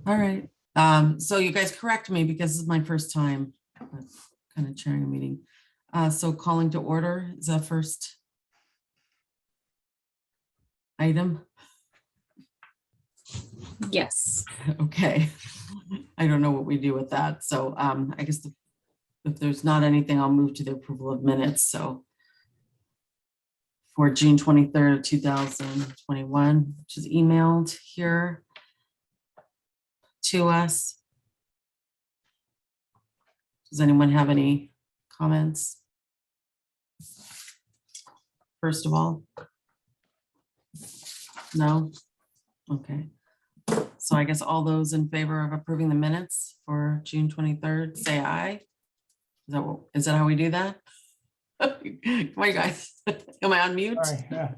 All right. So you guys correct me because this is my first time kind of chairing a meeting. So calling to order is that first item? Yes. Okay. I don't know what we do with that. So I guess if there's not anything, I'll move to the approval of minutes. So for June 23rd, 2021, which is emailed here to us. Does anyone have any comments? First of all? No? Okay. So I guess all those in favor of approving the minutes for June 23rd, say aye. Is that how we do that? Come on, you guys. Am I on mute? All right, yeah.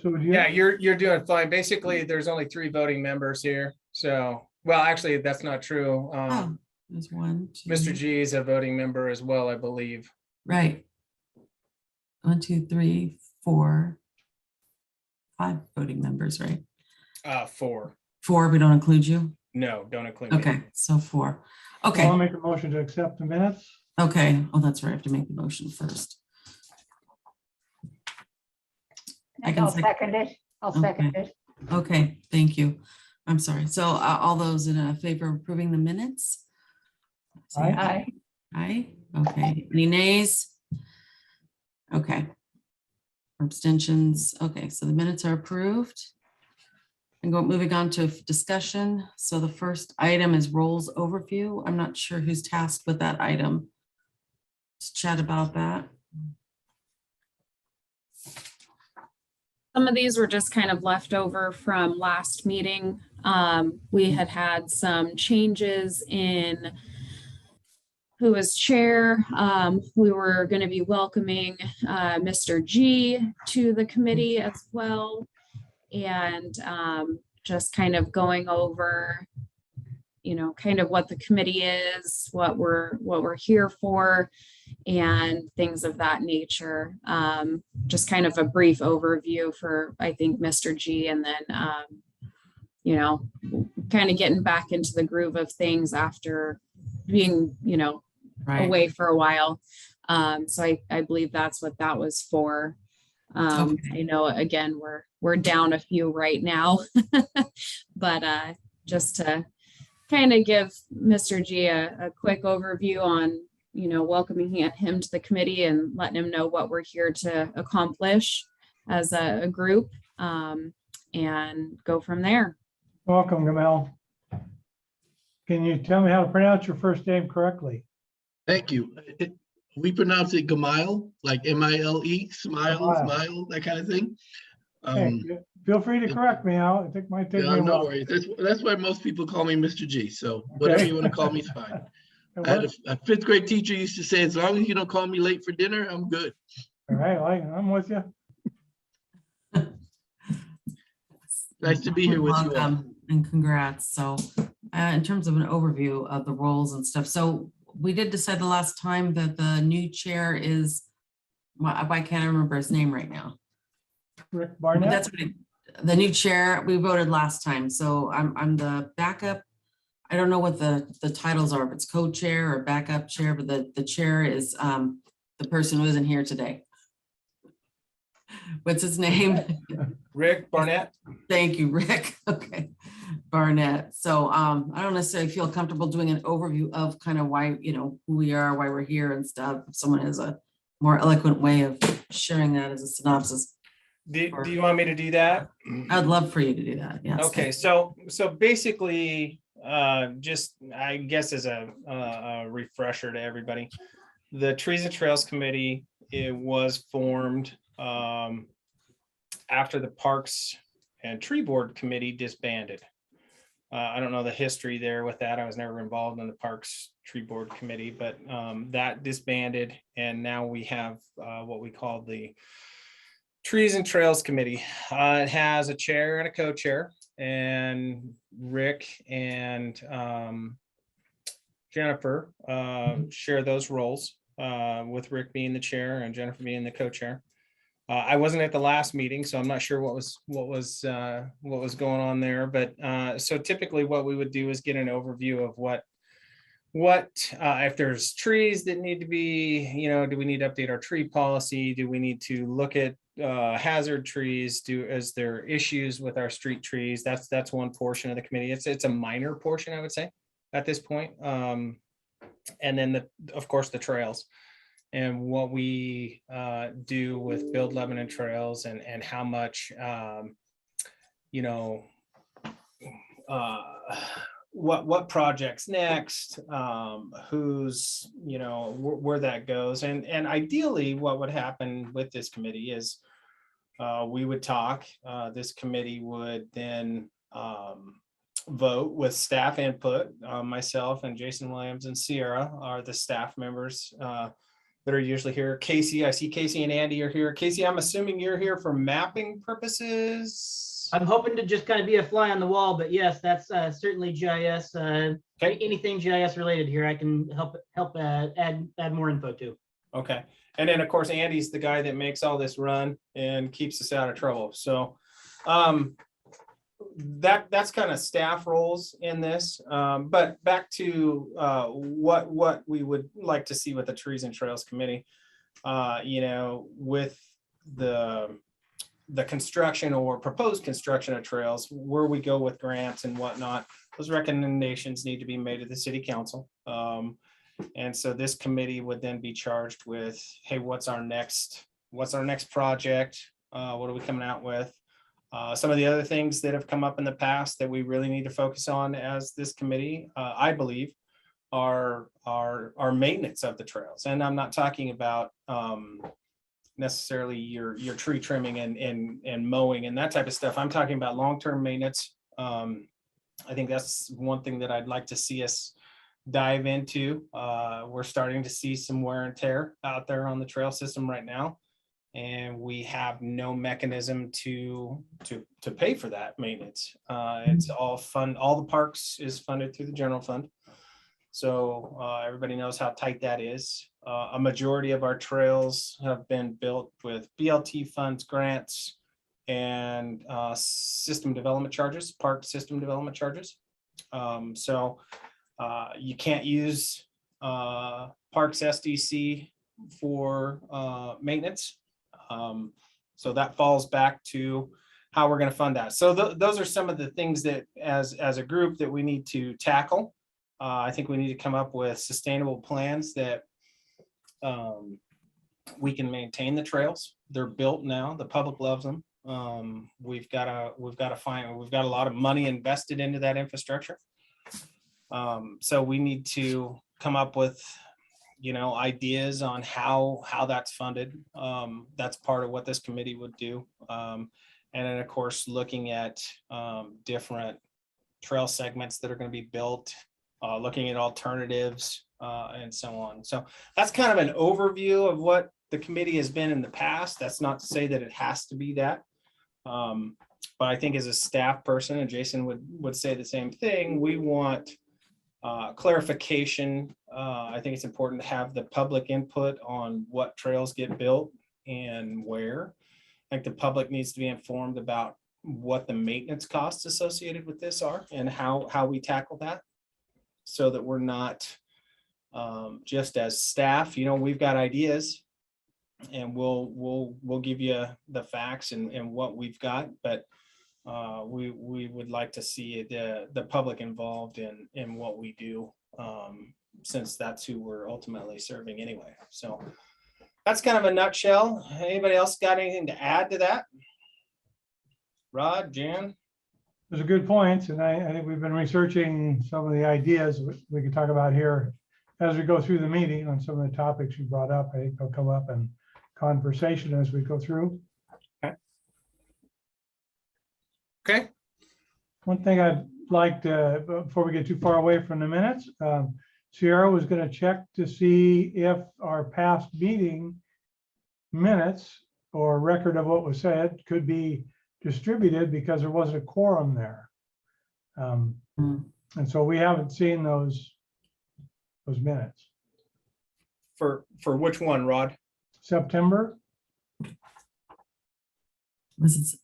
So would you? Yeah, you're doing fine. Basically, there's only 3 voting members here. So, well, actually, that's not true. Oh, there's one, two. Mr. G is a voting member as well, I believe. Right. 1, 2, 3, 4, 5 voting members, right? 4. 4, we don't include you? No, don't include me. Okay, so 4. I'll Okay, make a motion to accept the minutes. okay. Oh, that's right. I have to make the motion first. I can I'll second it. I'll second it. Okay, thank you. I'm sorry. So all those in favor of approving the minutes? Say Aye. Aye. Aye. Okay. Any nays? Okay. Abstentions. Okay, so the minutes are approved. And moving on to discussion. So the first item is roles overview. I'm not sure who's tasked with that item. Let's chat about that. Some of these were just kind of left over from last meeting. We had some changes in who was chair. We were going to be welcoming Mr. G to the committee as well. And just kind of going over, kind of what the committee is, what we're here for, and things of that nature. Just kind of a brief overview for, I think, Mr. G, and then, kind of getting back into the groove of things after being, Right. away for a while. So I believe that's what that was for. Okay. I know, again, we're down a few right now, but just to kind of give Mr. G a quick overview on, welcoming him to the committee and letting him know what we're here to accomplish as a group, and go from there. Welcome, Gamel. Can you tell me how to pronounce your first name correctly? Thank you. We pronounce it Gamile, like M-I-L-E, smile, Gamile. smile, that kind of thing. Hey, feel free to correct me. I think it might take me Yeah, a no while. worries. That's why most people call me Mr. G. So whatever you want to call me is fine. I had a 5th grade teacher used to say, as long as you don't call me late for dinner, I'm good. All right, I'm with you. Nice to be here with you all. And congrats. So in terms of an overview of the roles and stuff, so we did decide the last time that the new chair is, I can't remember his name right now. Rick Barnett. That's what the new chair, we voted last time. So I'm the backup. I don't know what the titles are, if it's co-chair or backup chair, but the chair is the person who isn't here today. What's his name? Rick Barnett. Thank you, Rick. Okay, Barnett. So I don't necessarily feel comfortable doing an overview of kind of why, who we are, why we're here and stuff. If someone has a more eloquent way of sharing that as a synopsis, Do you want me to do that? I'd love for you to do that. Yes. Okay, so basically, just I guess as a refresher to everybody, the Trees and Trails Committee, it was formed after the Parks and Tree Board Committee disbanded. I don't know the history there with that. I was never involved in the Parks Tree Board Committee, but that disbanded, and now we have what we call the Trees and Trails Committee. It has a chair and a co-chair, and Rick and Jennifer share those roles, with Rick being the chair and Jennifer being the co-chair. I wasn't at the last meeting, so I'm not sure what was going on there. But so typically what we would do is get an overview of what if there's trees that need to be, do we need to update our tree policy? Do we need to look at hazard trees? Is there issues with our street trees? That's one portion of the committee. It's a minor portion, I would say, at this point. And then of course the trails and what we do with Build Lebanon Trails and how much what projects next, who's, where that goes. And ideally what would happen with this committee is we would talk, this committee would then vote with staff input. Myself and Jason Williams and Sierra are the staff members that are usually here. Casey, I see Casey and Andy are here. Casey, I'm assuming you're here for mapping purposes. I'm hoping to just kind of be a fly on the wall, but yes, that's certainly GIS. Okay. Anything GIS related here, I can help add more info to. Okay. And then of course, Andy's the guy that makes all this run and keeps us out of trouble. So that's kind of staff roles in this. But back to what we would like to see with the Trees and Trails Committee, with the construction or proposed construction of trails, where we go with grants and whatnot, those recommendations need to be made to the city council. And so this committee would then be charged with, hey, what's our next project? What are we coming out with? Some of the other things that have come up in the past that we really need to focus on as this committee, I believe, are maintenance of the trails. And I'm not talking about necessarily your tree trimming and mowing and that type of stuff. I'm talking about long-term maintenance. I think that's one thing that I'd like to see us dive into. We're starting to see some wear and tear out there on the trail system right now, and we have no mechanism to pay for that maintenance. It's all fund. All the parks is funded through the general fund. So everybody knows how tight that is. A majority of our trails have been built with BLT funds, grants, and system development charges, park system development charges. So you can't use Parks SDC for maintenance. So that falls back to how we're going to fund that. So those are some of the things that as a group that we need to tackle. I think we need to come up with sustainable plans that we can maintain the trails. They're built now. The public loves them. We've got a lot of money invested into that infrastructure. So we need to come up with, ideas on how that's funded. That's part of what this committee would do. And then of course, looking at different trail segments that are going to be built, looking at alternatives and so on. So that's kind of an overview of what the committee has been in the past. That's not to say that it has to be that. But I think as a staff person, and Jason would say the same thing, we want clarification. I think it's important to have the public input on what trails get built and where. I think the public needs to be informed about what the maintenance costs associated with this are and how we tackle that, so that we're not just as staff, we've got ideas and we'll give you the facts and what we've got, but we would like to see the public involved in what we do, since that's who we're ultimately serving anyway. So that's kind of a nutshell. Anybody else got anything to add to that? Rod, Jan? Those are good points, and I think we've been researching some of the ideas we can talk about here as we go through the meeting on some of the topics you brought up. I think they'll come up in conversation as we go through. Okay. One thing I'd like to, before we get too far away from the minutes, Sierra was going to check to see if our past meeting minutes or record of what was said could be distributed, because there wasn't a quorum there. And so we haven't seen those minutes. For which one, Rod? September. Was it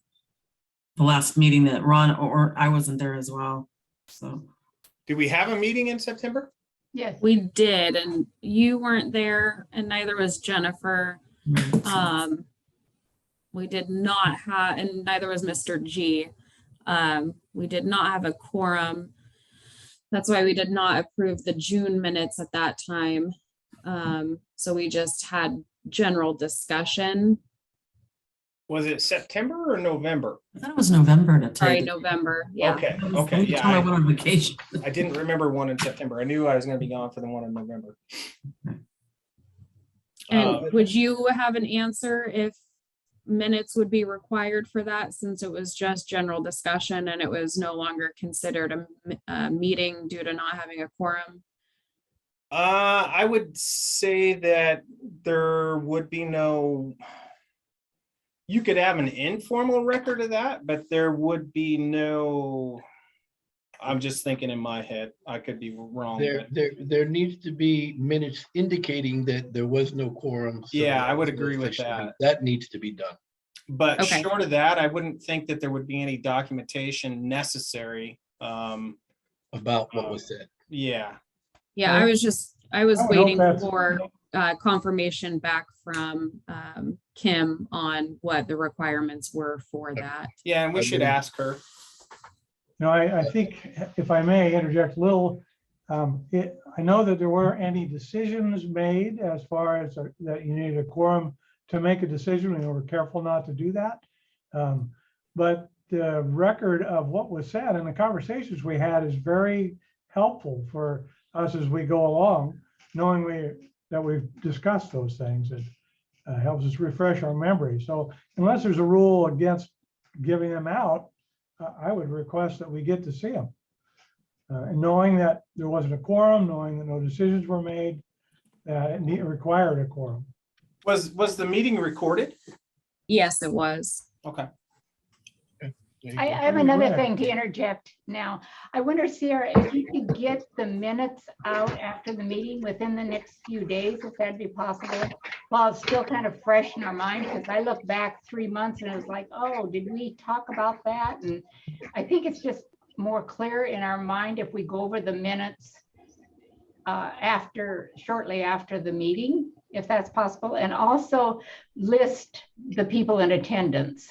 the last meeting that Ron, or I wasn't there as well, so. Do we have a meeting in September? Yes. We did, and you weren't there, and neither was Jennifer. We did not have, and neither was Mr. G. We did not have a quorum. That's why we did not approve the June minutes at that time. So we just had general discussion. Was it September or November? I thought it was November to tell Sorry, you. November. Yeah. Okay, That was okay, the time I went on vacation. I didn't remember one in September. I knew I was gonna be gone for the one in November. And would you have an answer if minutes would be required for that, since it was just general discussion and it was no longer considered a meeting due to not having a quorum? I would say that there would be no, you could have an informal record of that, but there would be no, I'm just thinking in my head, I could be wrong. There needs to be minutes indicating that there was no quorum. so Yeah, I would that was agree with officially- that. That needs to be done. But Okay. short of that, I wouldn't think that there would be any documentation necessary. About what was said. Yeah, Yeah, Well, I was I would hope waiting that's- for confirmation back from Kim on what the requirements were for that. yeah, and we should Agreed. ask her. No, I think, if I may interject a little, I know that there weren't any decisions made as far as that you needed a quorum to make a decision, and we were careful not to do that. But the record of what was said and the conversations we had is very helpful for us as we go along, knowing that we've discussed those things. It helps us refresh our memory. So unless there's a rule against giving them out, I would request that we get to see them. And knowing that there wasn't a quorum, knowing that no decisions were made, that it required a quorum. Was the meeting recorded? Yes, it was. Okay. I have another thing to interject now. I wonder, Sierra, if you could get the minutes out after the meeting within the next few days, if that'd be possible, while it's still kind of fresh in our mind, because I look back 3 months and it was like, oh, did we talk about that? And I think it's just more clear in our mind if we go over the minutes shortly after the meeting, if that's possible, and also list the people in attendance.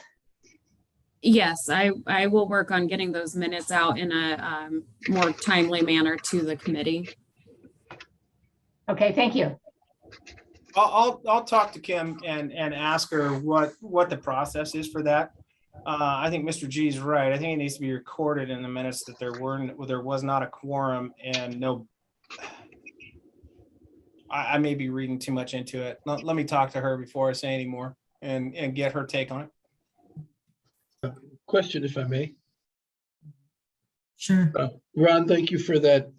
Yes, I will work on getting those minutes out in a more timely manner to the committee. Okay, thank you. I'll talk to Kim and ask her what the process is for that. I think Mr. G is right. I think it needs to be recorded in the minutes that there was not a quorum and no. I may be reading too much into it. Let me talk to her before I say any more and get her take on it. Question, if I may. Sure. Ron, thank you for that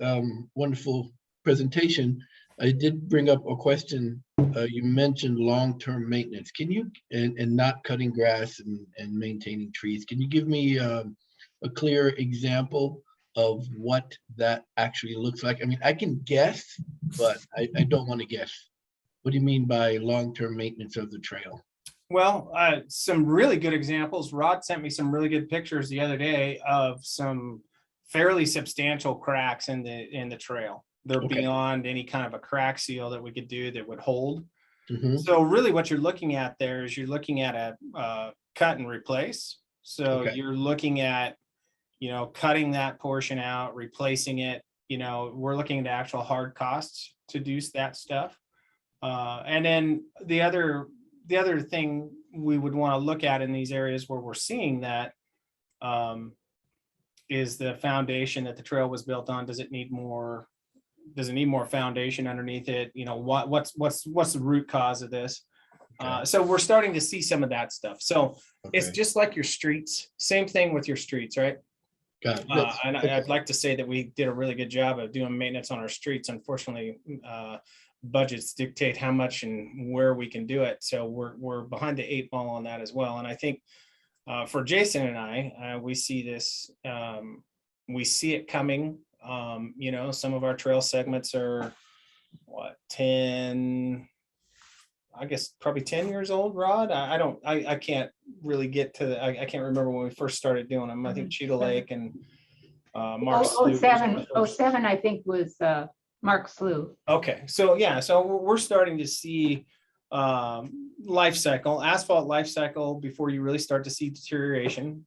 wonderful presentation. I did bring up a question. You mentioned long-term maintenance. Can you, and not cutting grass and maintaining trees, can you give me a clear example of what that actually looks like? I mean, I can guess, but I don't want to guess. What do you mean by long-term maintenance of the trail? Well, some really good examples. Rod sent me some really good pictures the other day of some fairly substantial cracks in the trail. They're Okay. beyond any kind of a crack seal that we could do that would hold. Mhm. So really what you're looking at there is you're looking at a cut and replace. So Okay. you're looking at, cutting that portion out, replacing it. We're looking at actual hard costs to do that stuff. And then the other thing we would want to look at in these areas where we're seeing that is the foundation that the trail was built on. Does it need more foundation underneath it? What's the root cause of this? So we're starting to see some of that stuff. So it's Okay. just like your streets. Same thing with your streets, right? Got it. And I'd like to say that we did a really good job of doing maintenance on our streets. Unfortunately, budgets dictate how much and where we can do it. So we're behind the 8 ball on that as well. And I think for Jason and I, we see this, we see it coming. Some of our trail segments are 10, I guess probably 10 years old, Rod. I can't really get to I can't remember when we first started doing them. I think Cheetah Lake and Mark Slough was the first. 07, I think, was Mark Slough. Okay, so yeah, so we're starting to see life cycle, asphalt life cycle before you really start to see deterioration.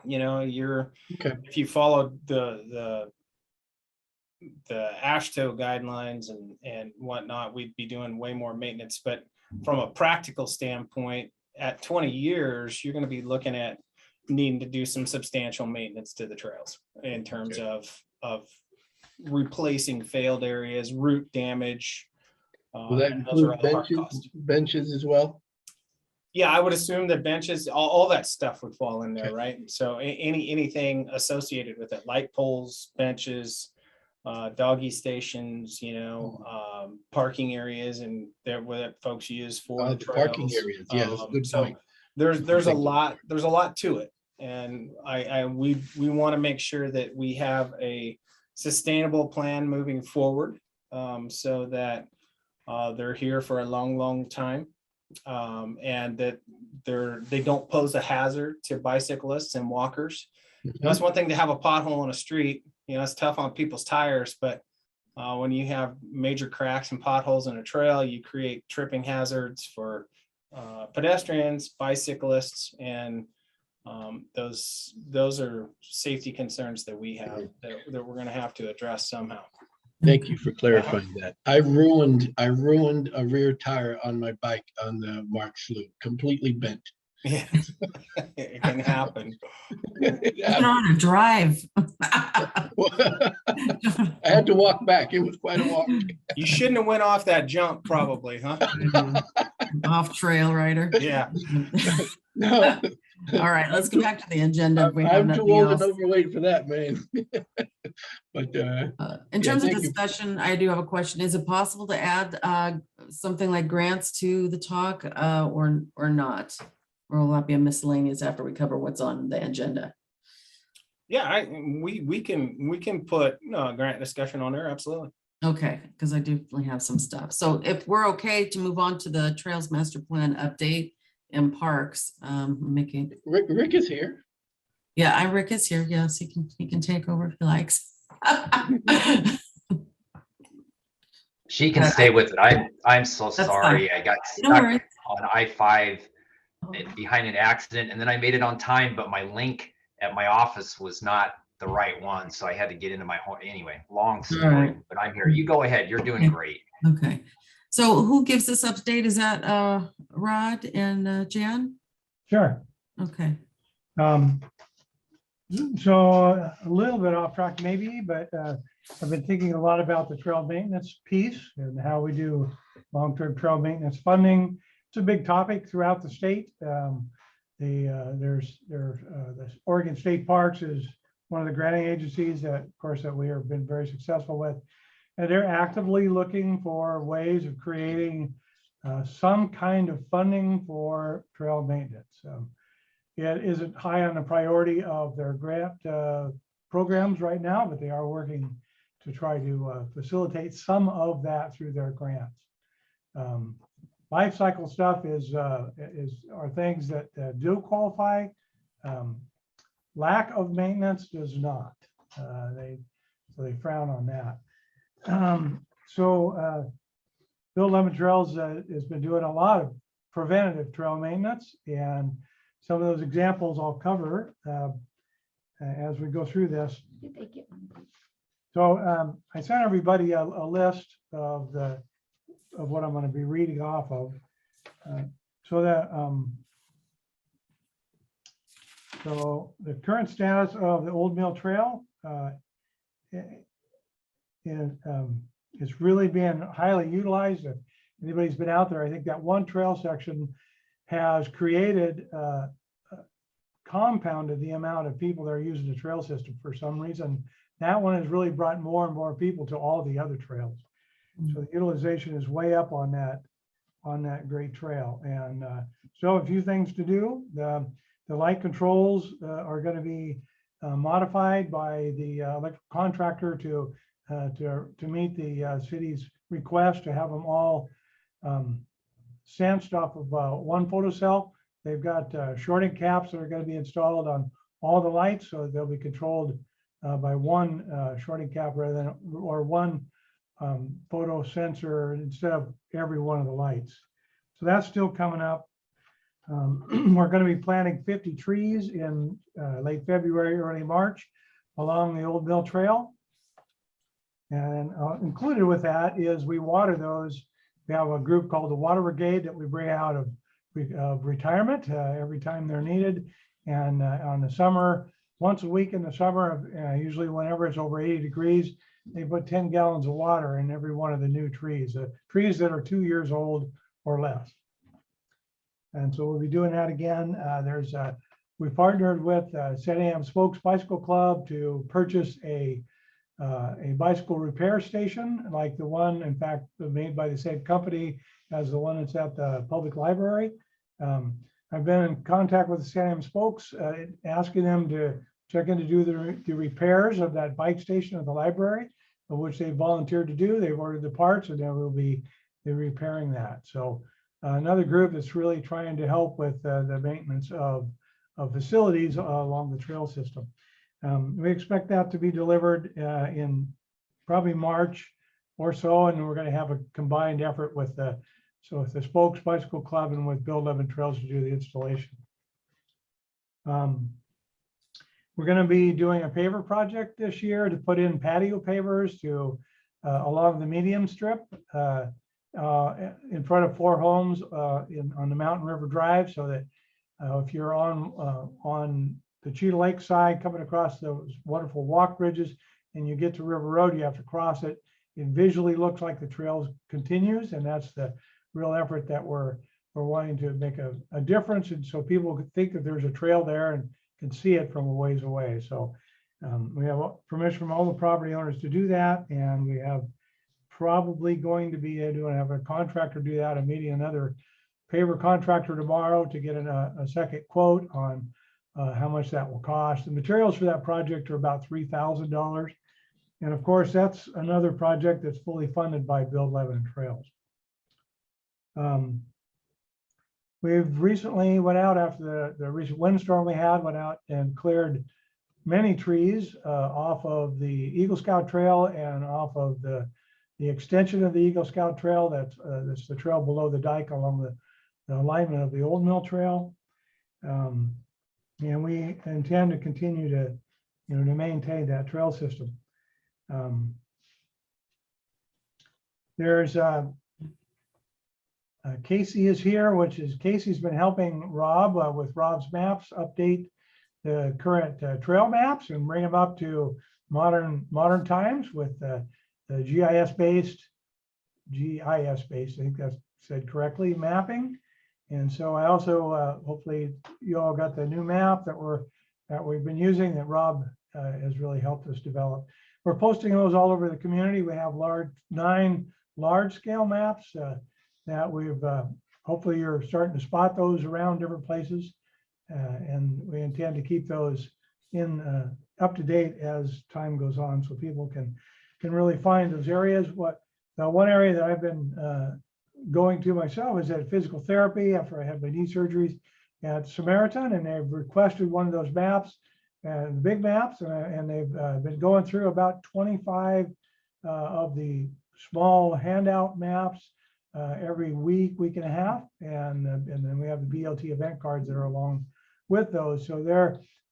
You know, if you follow the ASHTO guidelines and whatnot, we'd be doing way more maintenance. But from a practical standpoint, at 20 years, you're going to be looking at needing to do some substantial maintenance to the trails in terms of replacing failed areas, root damage. Will that and those are include all hard costs. benches as well? Yeah, I would assume that benches, all that stuff would fall in there, right? So anything associated with it, light poles, benches, doggy stations, parking areas, and there where folks use for The parking areas. Yeah, that's a good point. There's a lot to it, and we want to make sure that we have a sustainable plan moving forward, so that they're here for a long time, and that they don't pose a hazard to bicyclists and walkers. That's one thing to have a pothole on a street. It's tough on people's tires, but when you have major cracks and potholes in a trail, you create tripping hazards for pedestrians, bicyclists, and those are safety concerns that we have that we're going to have to address somehow. Thank you for clarifying that. I ruined a rear tire on my bike on the Mark Slough, completely bent. Yeah, it can happen. You don't want to drive. I had to walk back. It was quite a walk. You shouldn't have went off that jump, probably, huh? Off trail rider. Yeah. No, All right, let's get back to the agenda. We have I'm too nothing old else. and overweight for that, man. But In terms of thank you. discussion, I do have a question. Is it possible to add something like grants to the talk or not? Or will that be a miscellaneous after we cover what's on the agenda? Yeah, we can put grant discussion on there, absolutely. Okay, because I definitely have some stuff. So if we're okay to move on to the Trails Master Plan update and parks, making. Rick is here. Yeah, Rick is here. Yes, he can take over if he likes. She can stay with it. I'm so That's sorry. fine. I got No stuck worries. on I-5 behind an accident, and then I made it on time, but my link at my office was not the right one, so I had to get into my home. Anyway, long story, right. but I'm here. You go ahead. You're doing great. Okay. So who gives this update? Is that Rod and Jan? Sure. Okay. So a little bit off track maybe, but I've been thinking a lot about the trail maintenance piece and how we do long-term trail maintenance funding. It's a big topic throughout the state. The Oregon State Parks is one of the granting agencies that, of course, that we have been very successful with. And they're actively looking for ways of creating some kind of funding for trail maintenance. It isn't high on the priority of their grant programs right now, but they are working to try to facilitate some of that through their grants. Life cycle stuff are things that do qualify. Lack of maintenance does not. They frown on that. Bill Lemon Trails has been doing a lot of preventative trail maintenance, and some of those examples I'll cover as we go through this. Did they get one? So I sent everybody a list of what I'm going to be reading off of, so the current status of the Old Mill Trail it's really been highly utilized. If anybody's been out there, I think that one trail section has created compounded the amount of people that are using the trail system for some reason. That one has really brought more and more people to all the other trails. So the utilization is way up on that great trail. And so a few things to do. The light controls are going to be modified by the electrical contractor to meet the city's request to have them all sensed off of one photocell. They've got shorting caps that are going to be installed on all the lights, so they'll be controlled by one shorting cap rather than or one photo sensor instead of every one of the lights. So that's still coming up. We're going to be planting 50 trees in late February, early March along the Old Mill Trail. And included with that is we water those. We have a group called the Water Brigade that we bring out of retirement every time they're needed. And on the summer, once a week in the summer, usually whenever it's over 80 degrees, they put 10 gallons of water in every one of the new trees, trees that are 2 years old or less. And so we'll be doing that again. We partnered with Santam Spokes Bicycle Club to purchase a bicycle repair station like the one, in fact, made by the same company as the one that's at the public library. I've been in contact with the Santam Spokes, asking them to check in to do the repairs of that bike station at the library, of which they volunteered to do. They've ordered the parts, and then we'll be repairing that. So another group that's really trying to help with the maintenance of facilities along the trail system. We expect that to be delivered in probably March or so, and we're going to have a combined effort with the Spokes Bicycle Club and with Build 11 Trails to do the installation. We're going to be doing a paver project this year to put in patio pavers to along the medium strip in front of 4 homes on the Mountain River Drive, so that if you're on the Cheetah Lake side coming across those wonderful walk bridges and you get to River Road, you have to cross it. It visually looks like the trail continues, and that's the real effort that we're wanting to make a difference. And so people could think that there's a trail there and can see it from a ways away. So we have permission from all the property owners to do that. And we have probably going to be have a contractor do that. I'm meeting another paver contractor tomorrow to get a second quote on how much that will cost. The materials for that project are about $3,000. And of course, that's another project that's fully funded by Build 11 Trails. We've recently went out after the recent windstorm we had, went out and cleared many trees off of the Eagle Scout Trail and off of the extension of the Eagle Scout Trail. That's the trail below the dike along the alignment of the Old Mill Trail. And we intend to continue to maintain that trail system. There's Casey is here, Casey's been helping Rob with Rob's maps, update the current trail maps and bring them up to modern times with the GIS-based, I think that's said correctly, mapping. And so I also, hopefully you all got the new map that we've been using that Rob has really helped us develop. We're posting those all over the community. We have 9 large scale maps that we've, hopefully you're starting to spot those around different places. And we intend to keep those in up to date as time goes on, so people can really find those areas. The one area that I've been going to myself is at physical therapy after I had my knee surgeries at Samaritan, and they've requested one of those maps, the big maps, and they've been going through about 25 of the small handout maps every week and a half, and then we have the BLT event cards that are along with those. So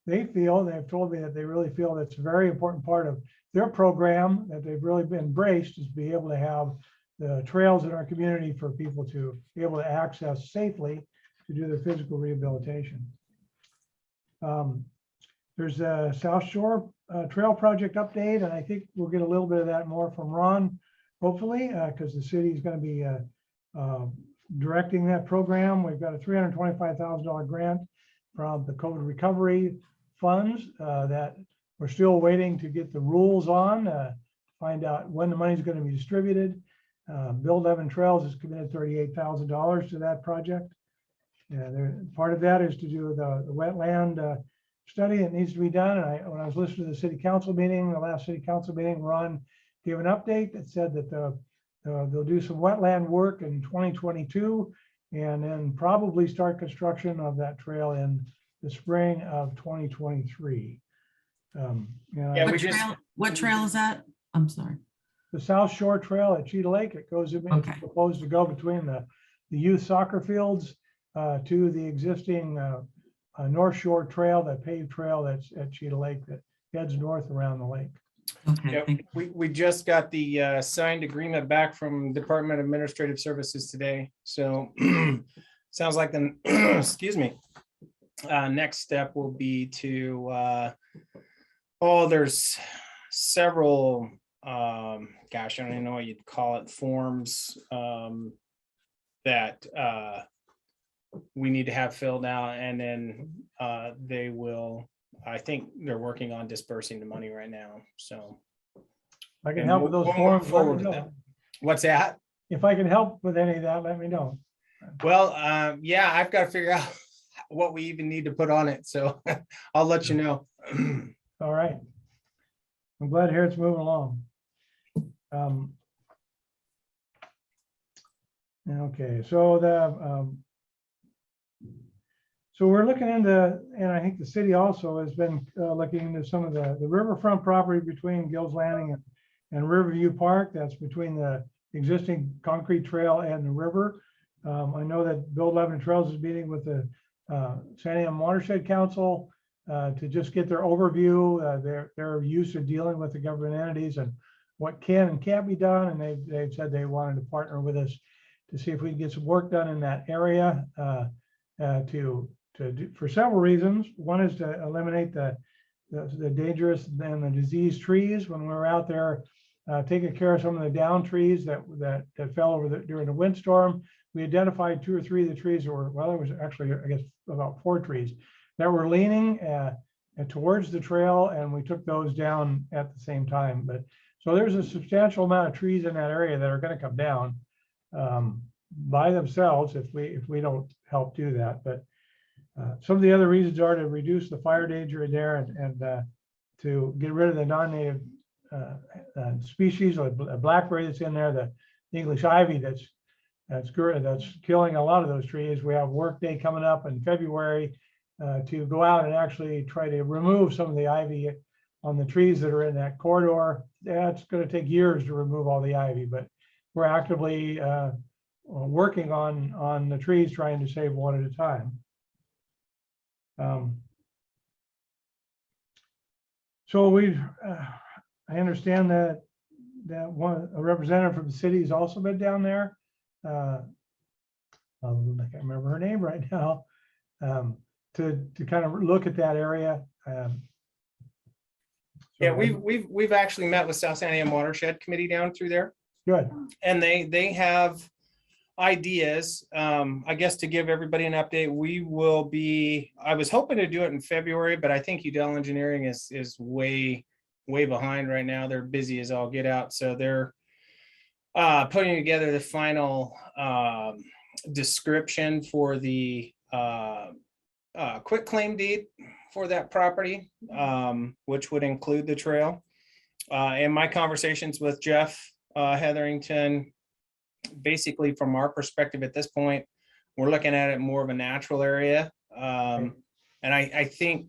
they've told me that they really feel that's a very important part of their program, that they've really been embraced, is be able to have the trails in our community for people to be able to access safely to do their physical rehabilitation. There's a South Shore Trail Project update, and I think we'll get a little bit of that more from Ron, hopefully, because the city is going to be directing that program. We've got a $325,000 grant from the COVID recovery funds that we're still waiting to get the rules on, find out when the money is going to be distributed. Build 11 Trails has committed $38,000 to that project. Part of that is to do the wetland study that needs to be done. And when I was listening to the city council meeting, the last city council meeting, Ron gave an update that said that they'll do some wetland work in 2022, and then probably start construction of that trail in the spring of 2023. And Yeah, What trail is that? I'm sorry. the South Shore Trail at Cheetah Lake, it goes, it's Okay. proposed to go between the youth soccer fields to the existing North Shore Trail, that paved trail that's at Cheetah Lake that heads north around the lake. Okay. Yeah, thank we just got the signed agreement back from Department of Administrative Services today. So sounds like the, excuse me, next step will be to, there's several, gosh, I don't even know what you'd call it, forms that we need to have filled out, and then they will, I think they're working on dispersing the money right now, so. If I can And help with those we'll move forms, let forward me with know. that. What's that? If I can help with any of that, let me know. Well, yeah, I've got to figure out what we even need to put on it, so I'll let you know. All right. I'm glad to hear it's moving along. Okay, so so we're looking into, and I think the city also has been looking into some of the riverfront property between Gills Landing and Riverview Park. That's between the existing concrete trail and the river. I know that Build Lebanon Trails is meeting with the Santiam Watershed Council to just get their overview, their use of dealing with the government entities and what can and can't be done. And they've said they wanted to partner with us to see if we can get some work done in that area for several reasons. One is to eliminate the dangerous and the diseased trees. When we were out there taking care of some of the down trees that fell over during the windstorm, we identified 2 or 3 of the trees that were, well, it was actually, I guess, about 4 trees that were leaning towards the trail, and we took those down at the same time. But so there's a substantial amount of trees in that area that are going to come down by themselves if we don't help do that. But some of the other reasons are to reduce the fire danger in there and to get rid of the non-native species like blackberry that's in there, the English ivy that's killing a lot of those trees. We have work day coming up in February to go out and actually try to remove some of the ivy on the trees that are in that corridor. Yeah, it's going to take years to remove all the ivy, but we're actively working on the trees, trying to save one at a time. So I understand that a representative from the city has also been down there. I can't remember her name right now. To kind of look at that area. Yeah, we've actually met with South Santiam Watershed Committee down through there. Good. And they have ideas. I guess to give everybody an update, I was hoping to do it in February, but I think Udell Engineering is way behind right now. They're busy as all get out. So they're putting together the final description for the quit claim deed for that property, which would include the trail. In my conversations with Jeff Hetherington, basically from our perspective at this point, we're looking at it more of a natural area. And I think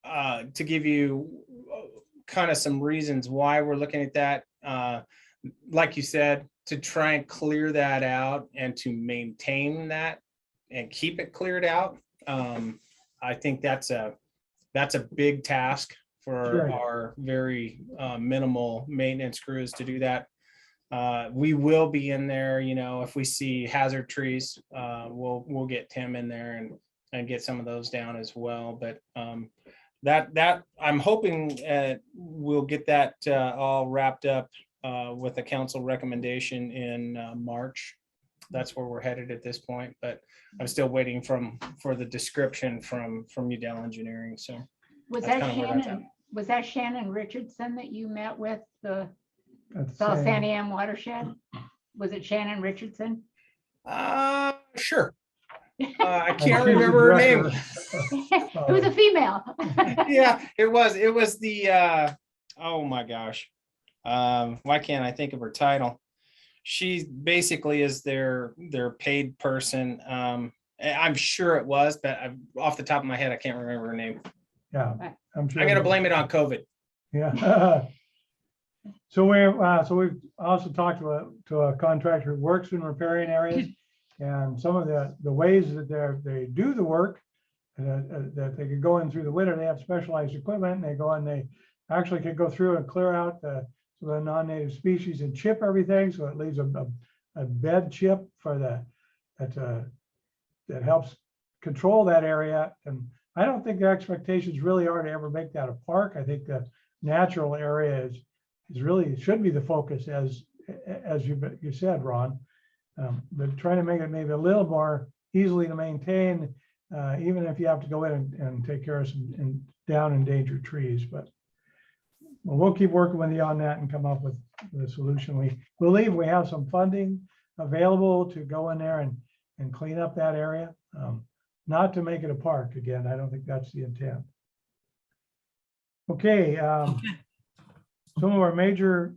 to give you kind of some reasons why we're looking at that, like you said, to try and clear that out and to maintain that and keep it cleared out. I think that's a big task for Sure. our very minimal maintenance crews to do that. We will be in there, if we see hazard trees, we'll get Tim in there and get some of those down as well. But that I'm hoping we'll get that all wrapped up with a council recommendation in March. That's where we're headed at this point, but I'm still waiting for the description from Udell Engineering. So Was that's that kind of where that's at. Was that Shannon Richardson that you met with, the That's South saying- Santiam Watershed? Was it Shannon Richardson? Sure. I She's can't the remember her name. director. It was a female. Yeah, it was the oh my gosh. Why can't I think of her title? She basically is their paid person. I'm sure it was, but off the top of my head, I can't remember her name. Yeah, I'm sure. I'm gonna blame it on COVID. Yeah. So we've also talked to a contractor who works in repairing areas, and some of the ways that they do the work, that they could go in through the winter. They have specialized equipment, and they go and they actually can go through and clear out the non-native species and chip everything, so it leaves a bed chip for that helps control that area. And I don't think their expectations really are to ever make that a park. I think the natural area is really should be the focus, as you said, Ron. But trying to make it maybe a little more easily to maintain, even if you have to go in and take care of some down endangered trees. But we'll keep working with you on that and come up with a solution. We believe we have some funding available to go in there and clean up that area. Not to make it a park again. I don't think that's the intent. Okay. Some of our major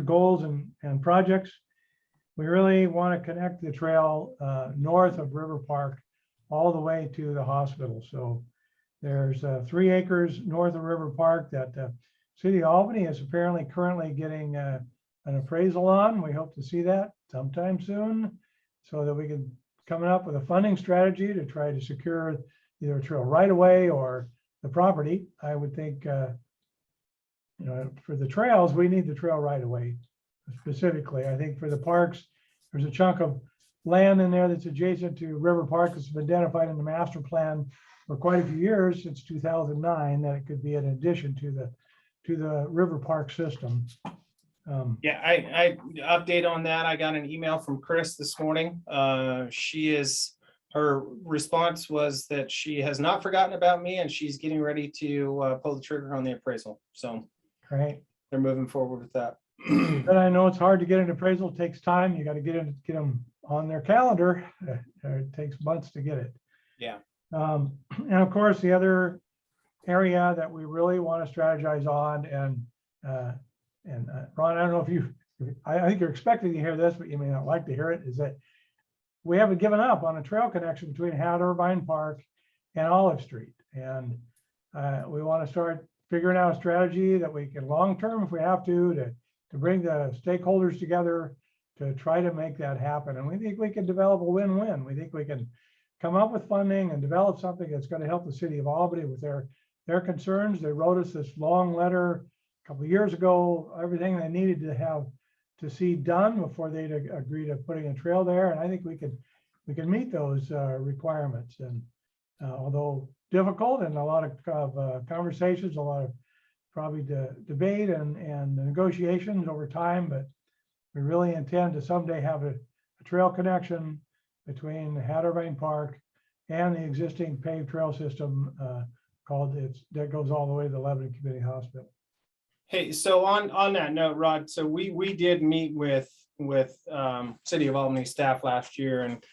goals and projects. We really want to connect the trail north of River Park all the way to the hospital. So there's 3 acres north of River Park that the City of Albany is apparently currently getting an appraisal on. We hope to see that sometime soon, so that we can come up with a funding strategy to try to secure either a trail right away or the property. I would think, for the trails, we need the trail right away. Specifically, I think for the parks, there's a chunk of land in there that's adjacent to River Park that's been identified in the master plan for quite a few years, since 2009, that it could be an addition to the River Park system. Yeah, I update on that. I got an email from Chris this morning. Her response was that she has not forgotten about me, and she's getting ready to pull the trigger on the appraisal. So Right. they're moving forward with that. But I know it's hard to get an appraisal. It takes time. You got to get them on their calendar. It takes months to get it. Yeah. And of course, the other area that we really want to strategize on, and Ron, I don't know if I think you're expecting to hear this, but you may not like to hear it, is that we haven't given up on a trail connection between Hat Irvine Park and Olive Street. And we want to start figuring out a strategy that we can long-term, if we have to bring the stakeholders together to try to make that happen. And we think we can develop a win-win. We think we can come up with funding and develop something that's going to help the City of Albany with their concerns. They wrote us this long letter a couple of years ago, everything they needed to see done before they'd agree to putting a trail there. And I think we can meet those requirements. And although difficult and a lot of conversations, a lot of probably debate and negotiations over time, but we really intend to someday have a trail connection between Hat Irvine Park and the existing paved trail system that goes all the way to the Lebanon Community Hospital. Hey, so on that note, Rod, so we did meet with City of Albany staff last year, and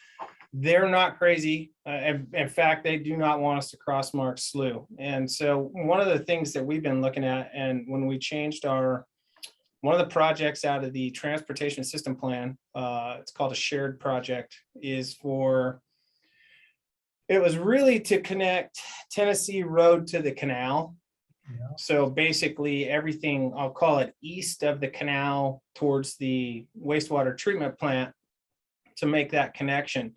they're not crazy. In fact, they do not want us to cross Mark Slough. And so one of the things that we've been looking at, and when we changed one of the projects out of the transportation system plan, it's called a shared project, it was really to connect Tennessee Road to the canal. Yeah. So basically everything, I'll call it east of the canal towards the wastewater treatment plant, to make that connection.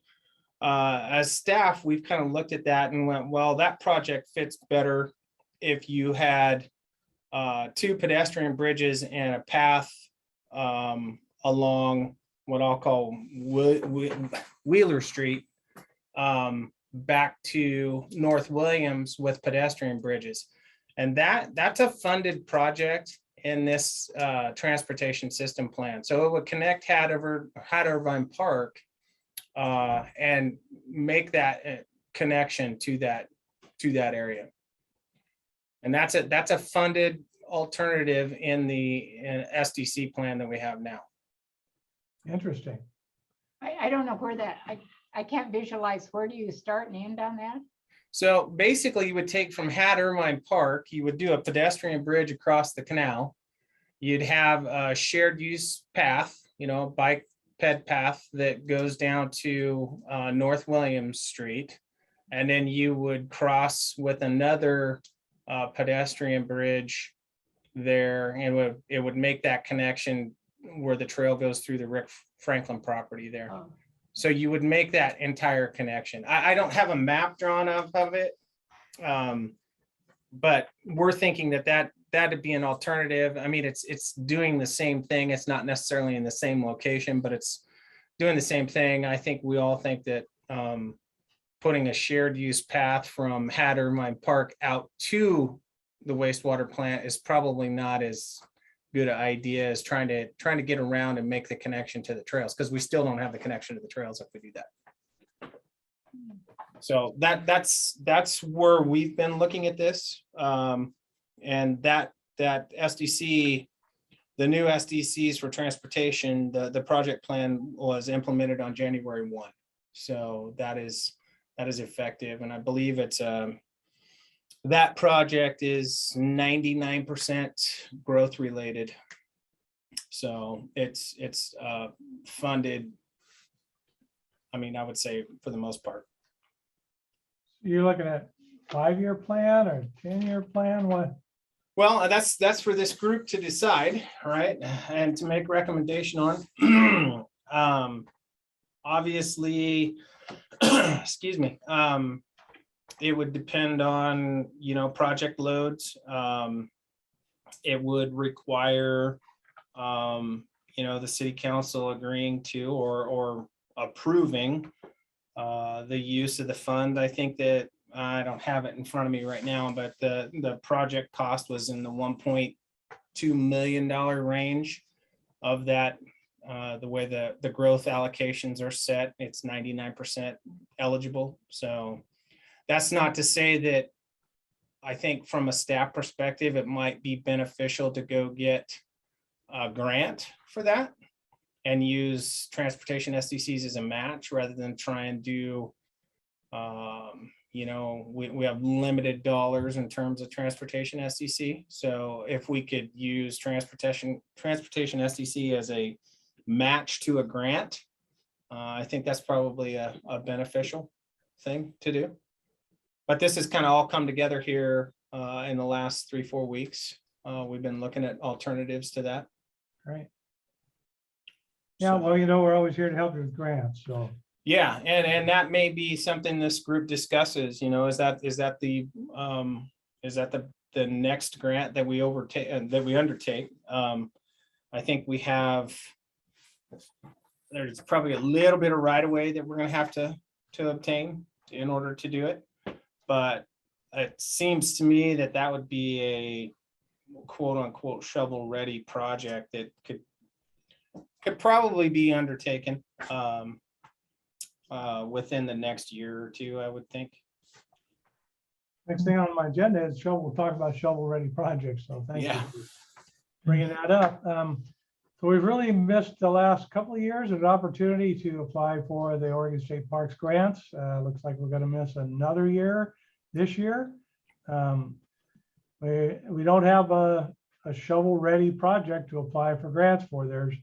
As staff, we've kind of looked at that and went, well, that project fits better if you had 2 pedestrian bridges and a path along what I'll call Wheeler Street back to North Williams with pedestrian bridges. And that's a funded project in this transportation system plan. So it would connect Hat Irvine Park and make that connection to that area. And that's a funded alternative in the SDC plan that we have now. Interesting. I don't know where that, I can't visualize, where do you start and end on that? So basically you would take from Hat Irvine Park, you would do a pedestrian bridge across the canal. You'd have a shared use path bike ped path that goes down to North Williams Street. And then you would cross with another pedestrian bridge there, and it would make that connection where the trail goes through the Rick Franklin property there. Oh. So you would make that entire connection. I don't have a map drawn up of it. But we're thinking that'd be an alternative. I mean, it's doing the same thing. It's not necessarily in the same location, but it's doing the same thing. I think we all think that putting a shared use path from Hattermine Park out to the wastewater plant is probably not as good an idea as trying to get around and make the connection to the trails, because we still don't have the connection to the trails if we do that. So that's where we've been looking at this. And that SDC, the new SDCs for transportation, the project plan was implemented on January 1. So that is effective. And I believe it's that project is 99% growth related. So it's funded, I mean, I would say for the most part. You're looking at 5-year plan or 10-year plan? What? Well, that's for this group to decide, right? And to make recommendation on. Obviously, excuse me, it would depend on, project loads. It would require, the city council agreeing to or approving the use of the fund. I think that I don't have it in front of me right now, but the project cost was in the $1.2 million range of that. The way the growth allocations are set, it's 99% eligible. So that's not to say that I think from a staff perspective, it might be beneficial to go get a grant for that and use transportation SDCs as a match rather than try and do, we have limited dollars in terms of transportation SDC. So if we could use transportation SDC as a match to a grant, I think that's probably a beneficial thing to do. But this has kind of all come together here in the last 3-4 weeks. We've been looking at alternatives to that. Right. Yeah, well, we're always here to help you with grants, so. Yeah, and that may be something this group discusses, is that the next grant that we undertake. I think we have, there's probably a little bit of right of way that we're gonna have to obtain in order to do it. But it seems to me that would be a quote unquote shovel ready project that could probably be undertaken within the next year or two, I would think. Next thing on my agenda is we'll talk about shovel ready projects. So thank you Yeah. for bringing that up. So we've really missed the last couple of years of an opportunity to apply for the Oregon State Parks grants. Looks like we're going to miss another year this year. We don't have a shovel ready project to apply for grants for. There's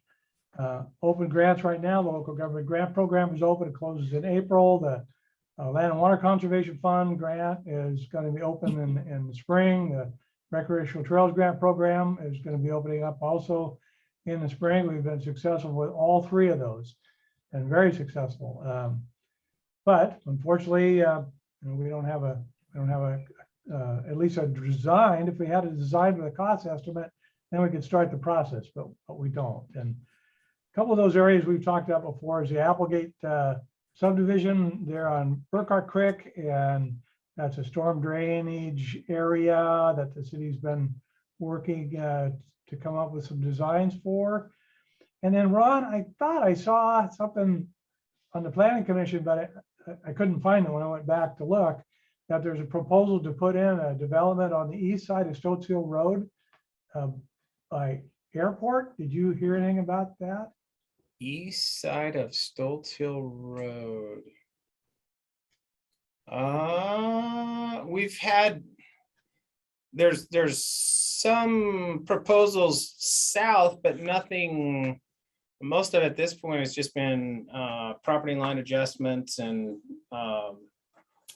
open grants right now. The local government grant program is open. It closes in April. The Land and Water Conservation Fund grant is going to be open in the spring. The Recreational Trails Grant Program is going to be opening up also in the spring. We've been successful with all 3 of those and very successful. But unfortunately, we don't have at least a design. If we had a design with a cost estimate, then we could start the process, but we don't. And a couple of those areas we've talked about before is the Applegate subdivision there on Burkhart Creek, and that's a storm drainage area that the city's been working to come up with some designs for. And then Ron, I thought I saw something on the planning commission, but I couldn't find it when I went back to look, that there's a proposal to put in a development on the east side of Stoats Hill Road by airport. Did you hear anything about that? East side of Stoats Hill Road. We've had, there's some proposals south, but nothing most of it at this point has just been property line adjustments and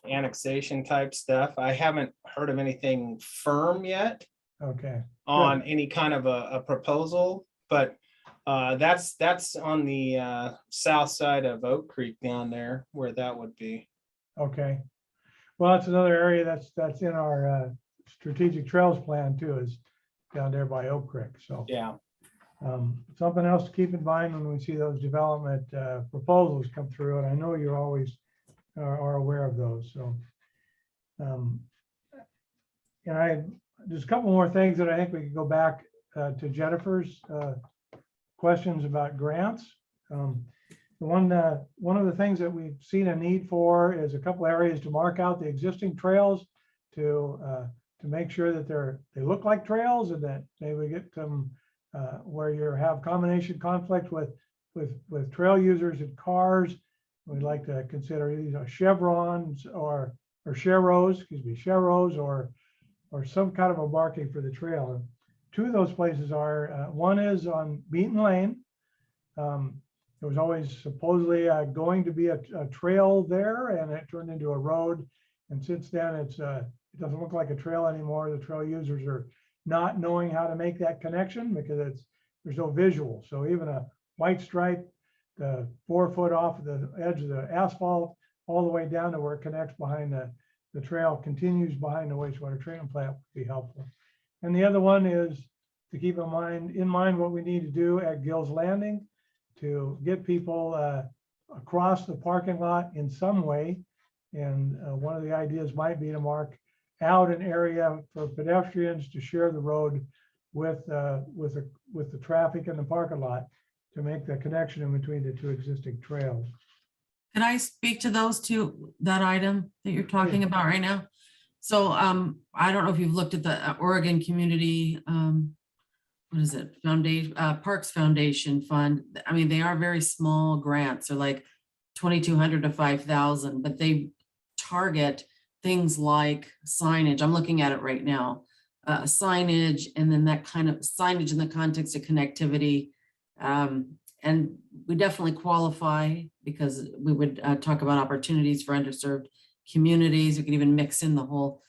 annexation type stuff. I haven't heard of anything firm yet Okay. on any kind of a proposal, but that's on the south side of Oak Creek down there where that would be. Okay. Well, that's another area that's in our strategic trails plan too, is down there by Oak Creek. So Yeah. something else to keep in mind when we see those development proposals come through, and I know you're always are aware of those. So, and there's a couple more things that I think we could go back to Jennifer's questions about grants. One of the things that we've seen a need for is a couple areas to mark out the existing trails to make sure that they look like trails, and that maybe we get them where you have combination conflict with trail users and cars. We'd like to consider these chevrons or chevros, or some kind of a marking for the trail. And two of those places are one is on Beaton Lane. There was always supposedly going to be a trail there, and it turned into a road. And since then, it doesn't look like a trail anymore. The trail users are not knowing how to make that connection because there's no visual. So even a white stripe, the 4 foot off the edge of the asphalt, all the way down to where it connects behind the trail, continues behind the wastewater treatment plant would be helpful. And the other one is to keep in mind what we need to do at Gill's Landing to get people across the parking lot in some way. And one of the ideas might be to mark out an area for pedestrians to share the road with the traffic in the parking lot to make the connection in between the two existing trails. Can I speak to those two, that item that you're talking about right now? So I don't know if you've looked at the Oregon Community, what is it, Foundation, Parks Foundation Fund. I mean, they are very small grants. They're like 2,200 to 5,000, but they target things like signage. I'm looking at it right now. Signage, and then that kind of signage in the context of connectivity. And we definitely qualify because we would talk about opportunities for underserved communities. We could even mix in the whole,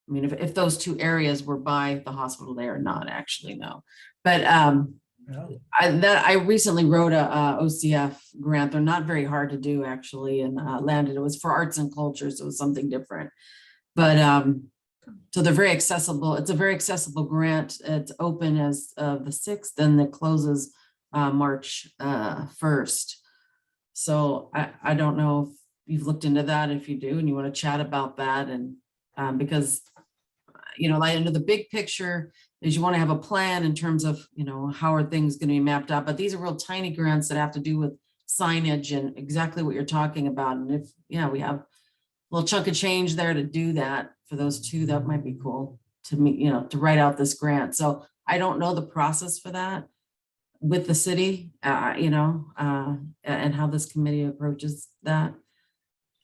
I mean, if those two areas were by the hospital, they are not actually, no. But I recently wrote a OCF grant. They're not very hard to do actually, and landed. It was for arts and culture, so it was something different. But so they're very accessible. It's a very accessible grant. It's open as of the 6th, and it closes March 1st. So I don't know if you've looked into that. If you do, and you want to chat about that, and because like under the big picture is you want to have a plan in terms of how are things going to be mapped out. But these are real tiny grants that have to do with signage and exactly what you're talking about. And if we have a little chunk of change there to do that for those two, that might be cool to me, to write out this grant. So I don't know the process for that with the city, and how this committee approaches that.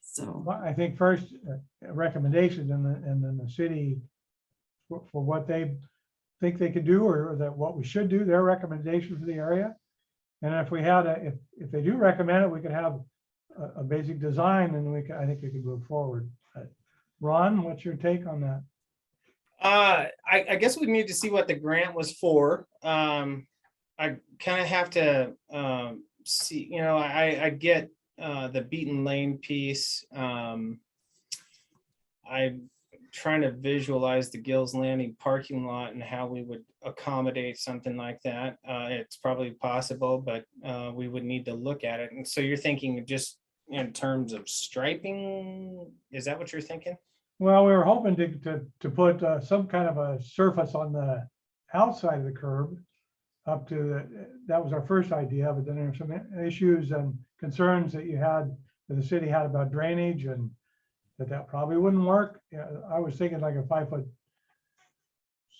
So Well, I think first recommendations, and then the city for what they think they could do, or that what we should do, their recommendation for the area. And if we had if they do recommend it, we could have a basic design, and I think we could move forward. Ron, what's your take on that? I guess we need to see what the grant was for. I kind of have to see, I get the Beaton Lane piece. I'm trying to visualize the Gills Landing parking lot and how we would accommodate something like that. It's probably possible, but we would need to look at it. And so you're thinking just in terms of striping? Is that what you're thinking? Well, we were hoping to put some kind of a surface on the outside of the curb up to that was our first idea, but then there were some issues and concerns that the city had about drainage, and that probably wouldn't work. I was thinking like a 5 foot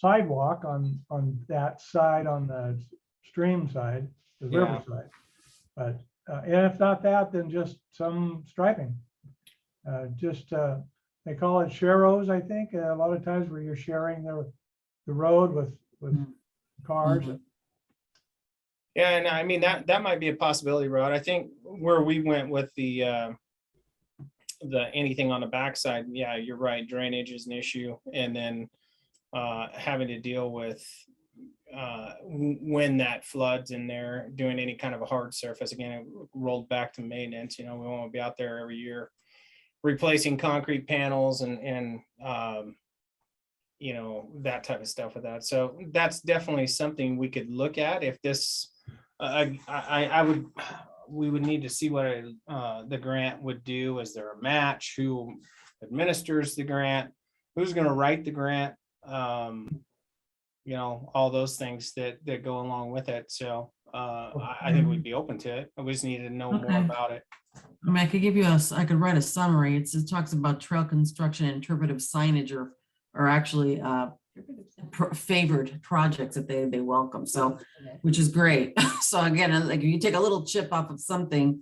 sidewalk on that side, on the stream side, the river side. But and if not that, then just some striping. They call it sharrows, I think, a lot of times where you're sharing the road with cars. Yeah, and I mean, that might be a possibility, Rod. I think where we went with the anything on the backside, yeah, you're right, drainage is an issue. And then having to deal with when that floods in there, doing any kind of a hard surface, again, it rolled back to maintenance. You know, we won't be out there every year replacing concrete panels and you know, that type of stuff with that. So that's definitely something we could look at if this, we would need to see what the grant would do. Is there a match? Who administers the grant? Who's going to write the grant? You know, all those things that go along with it. So I think we'd be open to it. We just need to know more about it. I mean, I could give you I could write a summary. It talks about trail construction and interpretive signage or actually favored projects that they welcome. So, which is great. So again, like if you take a little chip off of something,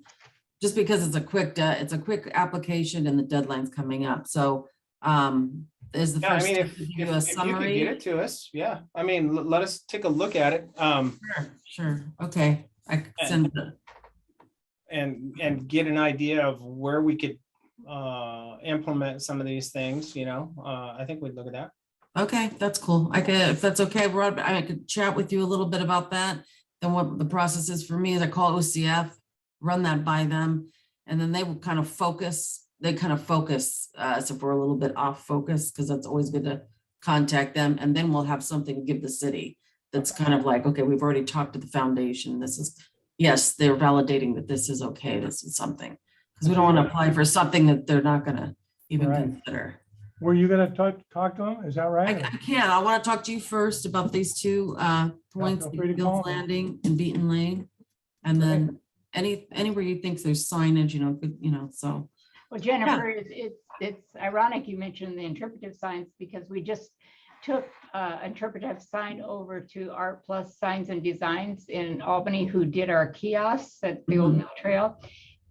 just because it's a quick application and the deadline's coming up. So is the Yeah, I first mean, step if to give you you a could summary? get it to us, yeah. I mean, let us take a look at it. Sure. Okay. I could send it. And get an idea of where we could implement some of these things, you know. I think we'd look at that. Okay, that's cool. I could, if that's okay, Rod, I could chat with you a little bit about that. Then what the process is for me is I call OCF, run that by them, and then they will kind of focus. They kind of focus as if we're a little bit off focus, because that's always good to contact them. And then we'll have something to give the city that's kind of like, okay, we've already talked to the foundation. This is, yes, they're validating that this is okay. This is something. Because we don't want to apply for something that they're not going to even consider. Were you gonna talk to them? Is that right? I can. I want to talk to you first about these two points, feel free to call Gill's me. Landing and Beaton Lane. And then anywhere you think there's signage, you know, good, you know, so. Well, Jennifer, it's ironic you mentioned the interpretive signs, because we just took interpretive sign over to Art Plus Signs and Designs in Albany, who did our kiosks at the Old Mill Trail.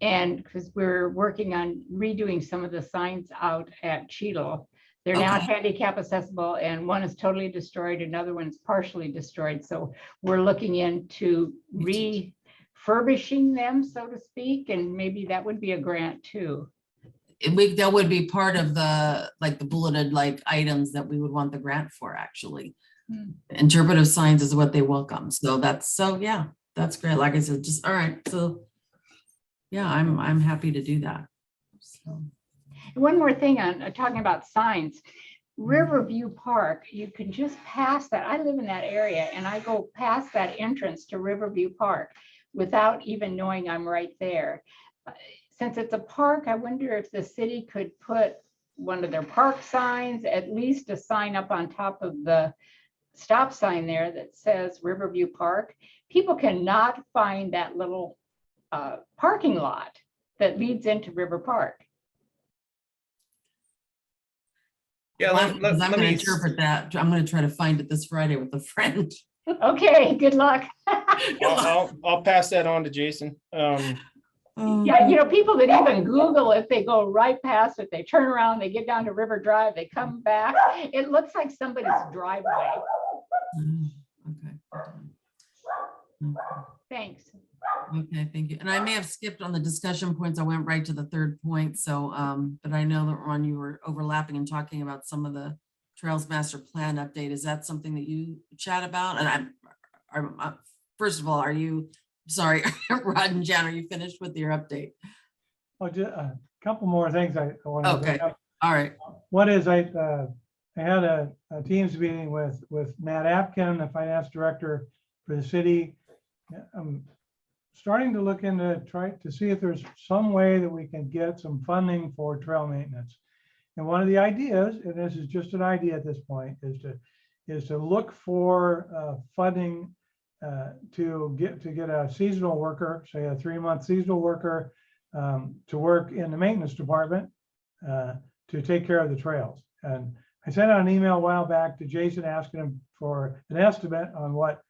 And because we're working on redoing some of the signs out at Cheadle. They're now handicap accessible, and one is totally destroyed, another one's partially destroyed. So we're looking into refurbishing them, so to speak, and maybe that would be a grant too. That would be part of the, like the bulleted like items that we would want the grant for, actually. Interpretive signs is what they welcome. So yeah, that's great. Like I said, just, all right. So yeah, I'm happy to do that. So. One more thing on talking about signs, Riverview Park, you can just pass that. I live in that area and I go past that entrance to Riverview Park without even knowing I'm right there. Since it's a park, I wonder if the city could put one of their park signs, at least a sign up on top of the stop sign there that says Riverview Park. People cannot find that little parking lot that leads into River Park. Yeah, I'm let going to me interpret that. I'm going to try to find it this Friday with a friend. Okay, good luck. I'll pass that on to Jason. Yeah, you know, people that even Google it, they go right past it, they turn around, they get down to River Drive, they come back. It looks like somebody's driveway. Okay. Thanks. Okay, thank you. And I may have skipped on the discussion points. I went right to the third point. So, but I know that Ron, you were overlapping and talking about some of the Trails Master Plan update. Is that something that you chat about? And first of all, are you, sorry, Rod and Jan, are you finished with your update? Oh, just a couple more things I want to bring up. All right. One is I had a Teams meeting with Matt Apkin, the finance director for the city. I'm starting to look into try to see if there's some way that we can get some funding for trail maintenance. And one of the ideas, and this is just an idea at this point, is to look for funding to get a seasonal worker, say a 3-month seasonal worker, to work in the maintenance department to take care of the trails. And I sent out an email a while back to Jason asking him for an estimate on what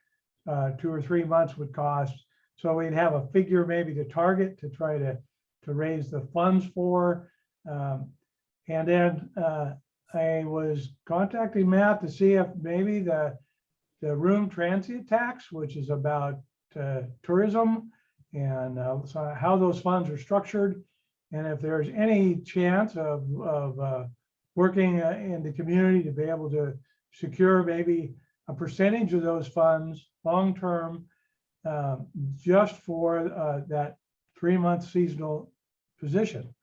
2 or 3 months would cost. So we'd have a figure maybe to target to try to raise the funds for. And then I was contacting Matt to see if maybe the room transient tax, which is about tourism and so how those funds are structured. And if there's any chance of working in the community to be able to secure maybe a percentage of those funds long-term, just for that 3-month seasonal position,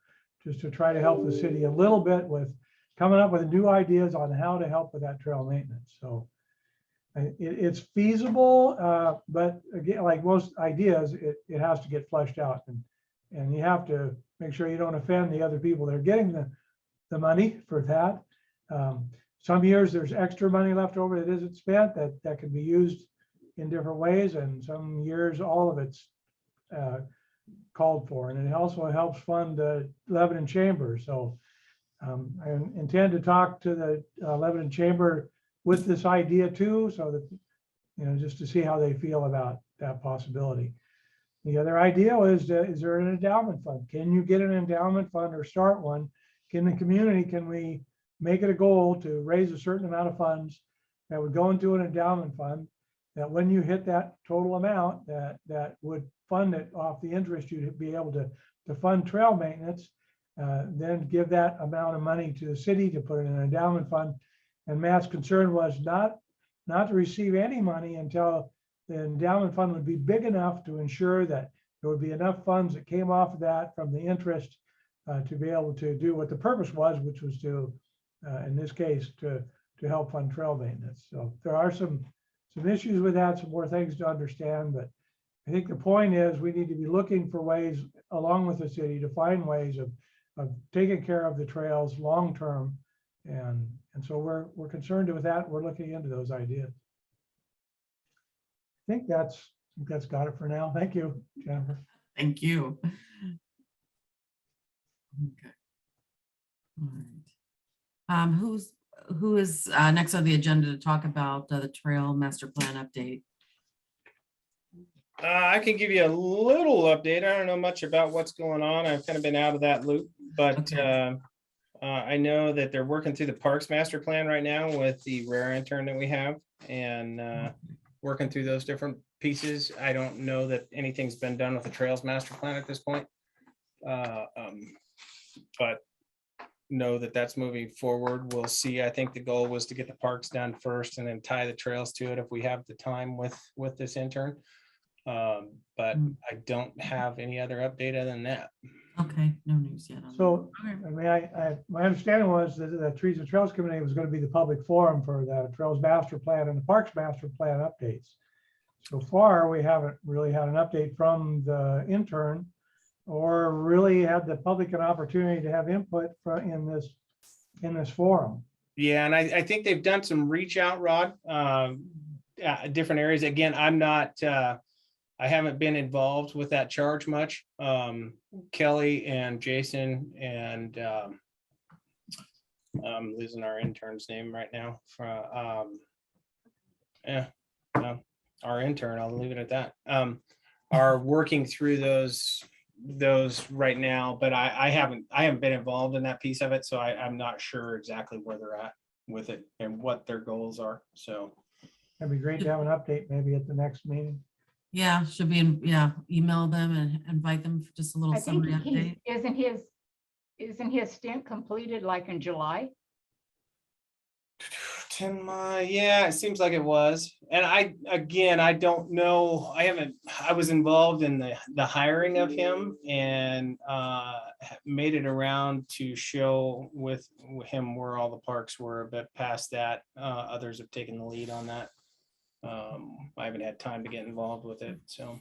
just to try to help the city a little bit with coming up with new ideas on how to help with that trail maintenance. So it's feasible, but again, like most ideas, it has to get fleshed out, and you have to make sure you don't offend the other people that are getting the money for that. Some years there's extra money left over that isn't spent that can be used in different ways, and some years all of it's called for, and it also helps fund the Lebanon Chamber. So I intend to talk to the Lebanon Chamber with this idea too, so that, just to see how they feel about that possibility. The other idea is there an endowment fund? Can you get an endowment fund or start one? Can the community, can we make it a goal to raise a certain amount of funds that would go into an endowment fund, that when you hit that total amount that would fund it off the interest, you'd be able to fund trail maintenance, then give that amount of money to the city to put in an endowment fund. And Matt's concern was not to receive any money until the endowment fund would be big enough to ensure that there would be enough funds that came off of that from the interest to be able to do what the purpose was, which was to, in this case, to help fund trail maintenance. So there are some issues with that, some more things to understand, but I think the point is we need to be looking for ways along with the city to find ways of taking care of the trails long-term. And so we're concerned with that. We're looking into those ideas. I think that's got it for now. Thank you, Jennifer. Thank you. Okay. All right. Who is next on the agenda to talk about the trail master plan update? I can give you a little update. I don't know much about what's going on. I've kind of been out of that loop, but Okay. I know that they're working through the parks master plan right now with the rare intern that we have, and working through those different pieces. I don't know that anything's been done with the trails master plan at this point, but know that that's moving forward. We'll see. I think the goal was to get the parks done first and then tie the trails to it if we have the time with this intern. But I don't have any other update other than that. Okay, no news yet. On So, that. I mean, my understanding was that the Trees and Trails Committee was going to be the public forum for the Trails Master Plan and the Parks Master Plan updates. So far, we haven't really had an update from the intern or really had the public an opportunity to have input in this forum. Yeah, and I think they've done some reach out, Rod, different areas. Again, I'm not, I haven't been involved with that charge much. Kelly and Jason and I'm losing our intern's name right now. Our intern, I'll leave it at that. Are working through those right now, but I haven't been involved in that piece of it, so I'm not sure exactly where they're at with it and what their goals are. So It'd be great to have an update maybe at the next meeting. Yeah, should be, email them and invite them for just a little I think summary update. isn't his stint completed like in July? 10 yeah, it seems like it was. And I don't know. I was involved in the hiring of him and made it around to show with him where all the parks were, but past that, others have taken the lead on that. I haven't had time to get involved with it. So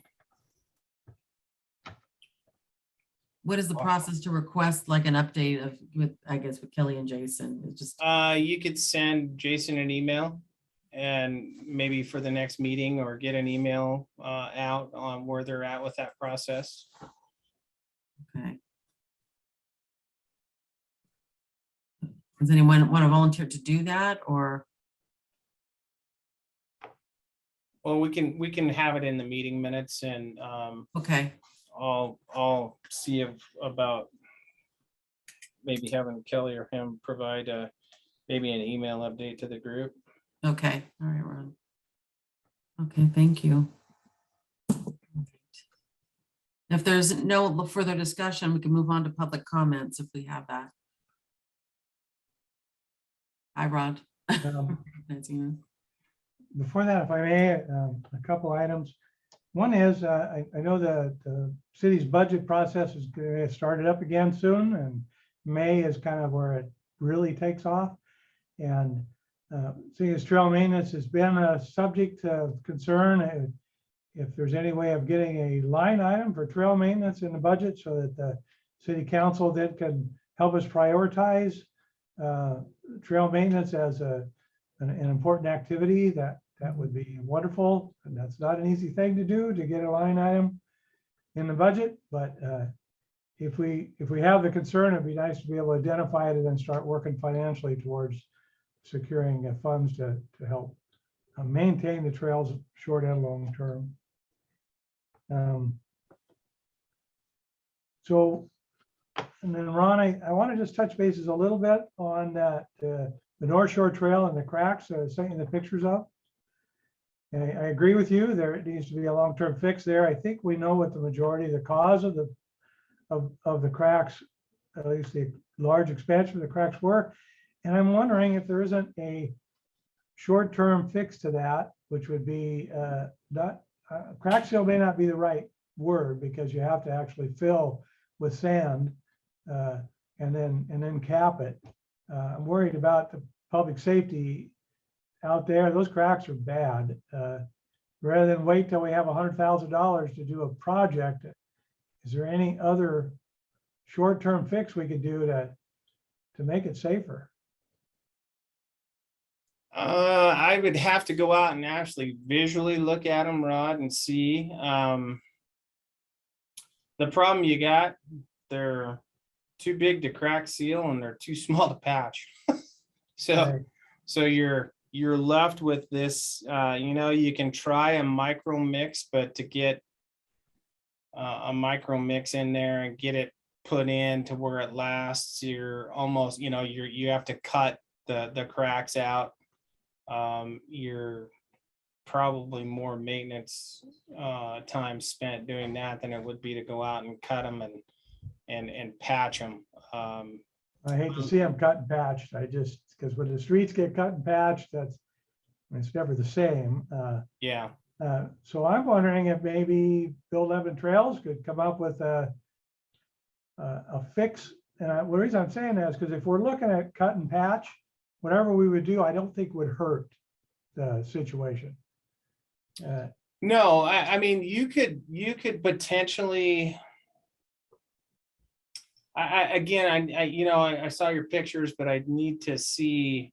What is the process to request like an update with Kelly and Jason? It's just, you could send Jason an email and maybe for the next meeting or get an email out on where they're at with that process. okay. Does anyone want to volunteer to do that or? Well, we can have it in the meeting minutes and Okay, I'll see about maybe having Kelly or him provide maybe an email update to the group. okay, all right, Ron. Okay, thank you. If there's no further discussion, we can move on to public comments if we have that. Hi, Rod. Um, Nancy. Before that, if I may, a couple items. One is, I know the city's budget process is going to get started up again soon, and May is kind of where it really takes off. And seeing as trail maintenance has been a subject of concern, if there's any way of getting a line item for trail maintenance in the budget so that the city council then can help us prioritize trail maintenance as an important activity, that would be wonderful. And that's not an easy thing to do, to get a line item in the budget, but if we have the concern, it'd be nice to be able to identify it and then start working financially towards securing funds to help maintain the trails short and long term. So, and then Ron, I want to just touch bases a little bit on that, the North Shore Trail and the cracks I sent you the pictures of. And I agree with you, there needs to be a long-term fix there. I think we know what the majority of the cause of the cracks, at least the large expansion of the cracks were. And I'm wondering if there isn't a short-term fix to that, which would be crack seal may not be the right word, because you have to actually fill with sand and then cap it. I'm worried about the public safety out there. Those cracks are bad. Rather than wait till we have $100,000 to do a project, is there any other short-term fix we could do to make it safer? I would have to go out and actually visually look at them, Rod, and see. The problem you got, they're too big to crack seal and they're too small to patch. So you're left with this, you can try a micro mix, but to get a micro mix in there and get it put in to where it lasts, you're almost, you have to cut the cracks out. You're probably more maintenance time spent doing that than it would be to go out and cut them and patch them. I hate to see them cut and patched. Because when the streets get cut and patched, it's never the same. Yeah. So I'm wondering if maybe Bill Levin Trails could come up with a fix. And the reason I'm saying that is because if we're looking at cut and patch, whatever we would do, I don't think would hurt the situation. No, I mean, you could potentially. I saw your pictures, but I need to see,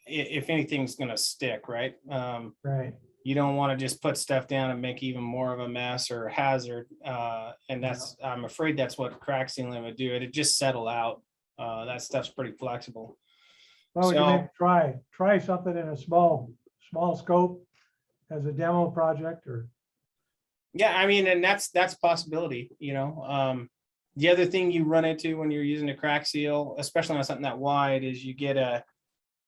if anything's going to stick, right? Right. You don't want to just put stuff down and make even more of a mess or hazard. And I'm afraid that's what crack sealing would do. It'd just settle out. That stuff's pretty flexible. Well, we can maybe try something in a small scope as a demo project, or. Yeah, I mean, and that's a possibility, The other thing you run into when you're using a crack seal, especially on something that wide, is you get in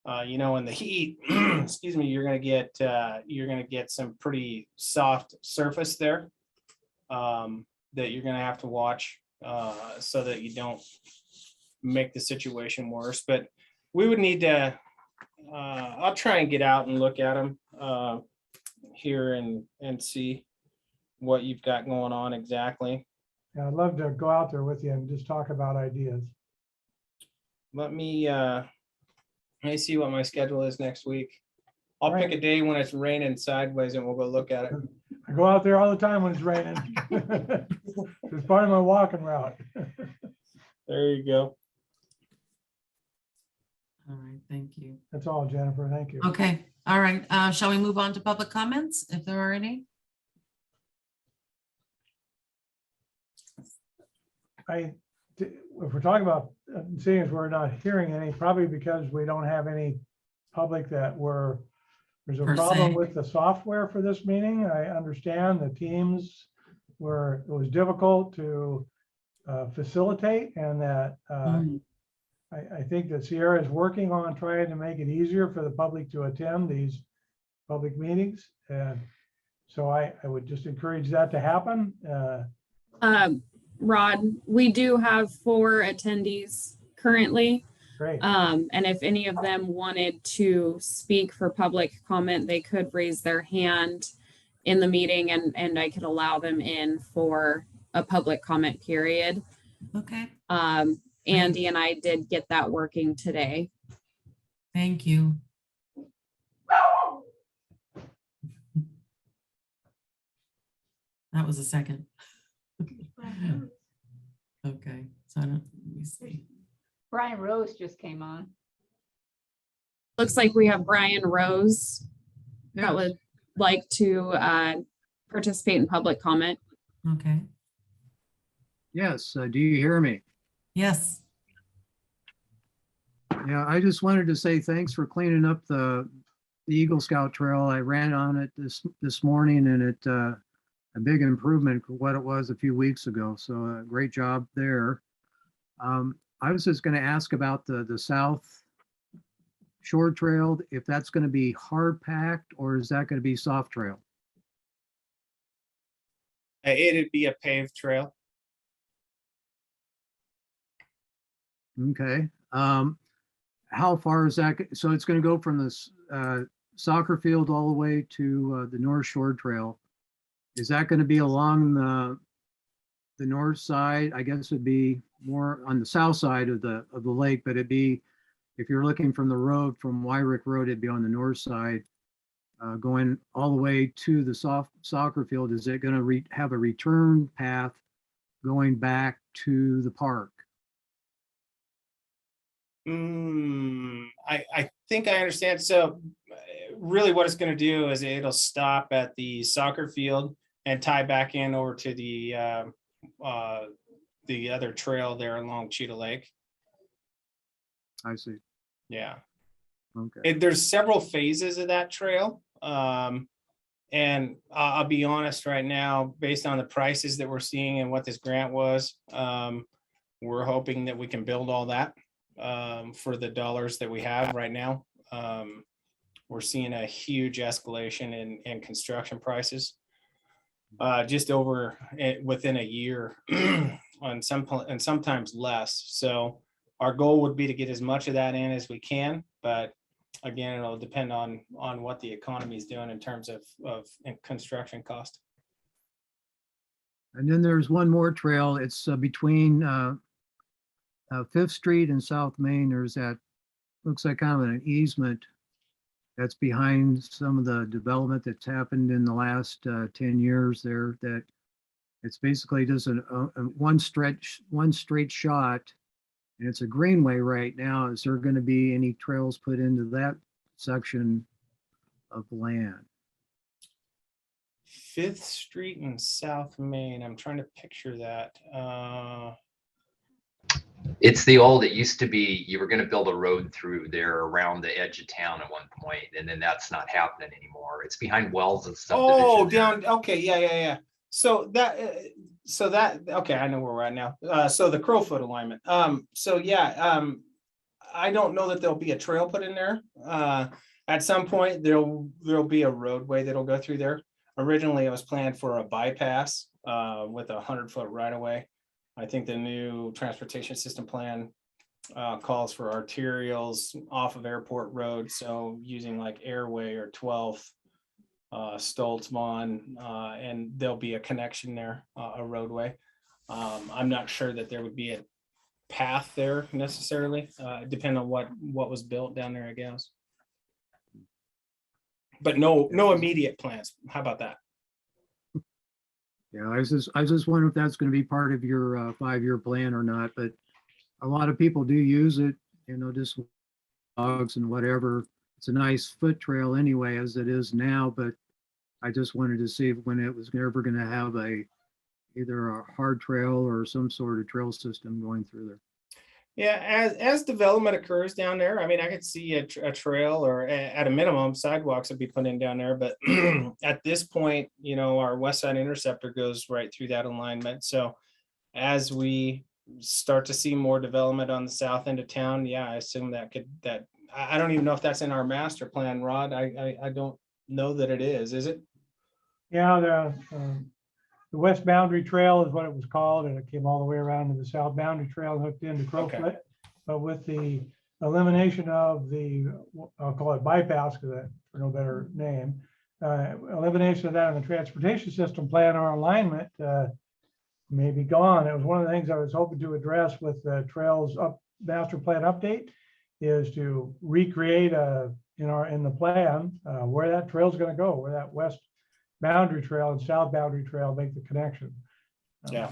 the heat, excuse me, you're gonna get some pretty soft surface there that you're gonna have to watch so that you don't make the situation worse. But we would need to. I'll try and get out and look at them here and see what you've got going on exactly. Yeah, I'd love to go out there with you and just talk about ideas. Let me see what my schedule is next week. I'll Right. pick a day when it's raining sideways and we'll go look at it. I go out there all the time when it's raining. It's part of my walking route. There you go. All right, thank you. That's all, Jennifer. Thank you. Okay, all right. Shall we move on to public comments if there are any? If we're talking about, seeing as we're not hearing any, probably because we don't have any public there's a Per problem se. with the software for this meeting. I understand the teams it was difficult to facilitate, and that I think that Sierra is working on trying to make it easier for the public to attend these public meetings. And So I would just encourage that to happen. Rod, we do have 4 attendees currently. Great. And if any of them wanted to speak for public comment, they could raise their hand in the meeting and I could allow them in for a public comment period. Okay, Andy and I did get that working today. thank you. That was a second. Okay, so I don't, let me see. Brian Rose just came on. Looks like we have Brian Rose that Yes. would like to participate in public comment. Okay, Yes, do you hear me? yes, Yeah, I just wanted to say thanks for cleaning up the Eagle Scout Trail. I ran on it this morning and it a big improvement from what it was a few weeks ago. So great job there. I was just going to ask about the South Shore Trail, if that's going to be hard packed or is that going to be soft trail? It'd be a paved trail. Okay. How far is that? So it's going to go from this soccer field all the way to the North Shore Trail. Is that going to be along the north side? I guess it'd be more on the south side of the lake, but it'd be, if you're looking from the road from Wyrick Road, it'd be on the north side, going all the way to the soccer field. Is it going to have a return path going back to the park? I think I understand. So really what it's going to do is it'll stop at the soccer field and tie back in over to the other trail there along Cheetah Lake. I see. Yeah. Okay. There's several phases of that trail. And I'll be honest right now, based on the prices that we're seeing and what this grant was, we're hoping that we can build all that for the dollars that we have right now. We're seeing a huge escalation in construction prices, just over within a year and sometimes less. So our goal would be to get as much of that in as we can, but again, it'll depend on what the economy is doing in terms of construction cost. And then there's one more trail. It's between 5th Street and South Main. There's that, looks like kind of an easement that's behind some of the development that's happened in the last 10 years there, that it's basically just one straight shot. And it's a greenway right now. Is there going to be any trails put into that section of land? 5th Street and South Main. I'm trying to picture that. It's the old, it used to be, you were gonna build a road through there around the edge of town at one point, and then that's not happening anymore. It's behind Wells and subdivision. Oh, down. Okay, yeah. So that, okay, I know where we're at now. So the Crowfoot alignment. So yeah, I don't know that there'll be a trail put in there. At some point, there'll be a roadway that'll go through there. Originally, it was planned for a bypass with a 100-foot right of way. I think the new transportation system plan calls for arterials off of Airport Road. So using like Airway or 12th, Stoltz, Vaughn, and there'll be a connection there, a roadway. I'm not sure that there would be a path there necessarily, depending on what was built down there, I guess. But no immediate plans. How about that? Yeah, I was just wondering if that's going to be part of your 5-year plan or not, but a lot of people do use it, just dogs and whatever. It's a nice foot trail anyway, as it is now, but I just wanted to see when it was ever going to have either a hard trail or some sort of trail system going through there. Yeah, as development occurs down there, I mean, I could see a trail or at a minimum sidewalks would be put in down there. But at this point, our west side interceptor goes right through that alignment. So as we start to see more development on the south end of town, yeah, I assume that I don't even know if that's in our master plan, Rod. I don't know that it is it? Yeah, the west boundary trail is what it was called, and it came all the way around to the south boundary trail and hooked into Crowfoot. But with the elimination of the, I'll call it bypass, because for no better name, elimination of that in the transportation system plan or alignment may be gone. It was one of the things I was hoping to address with the trails up master plan update, is to recreate in the plan where that trail is going to go, where that west boundary trail and south boundary trail make the connection. Yeah,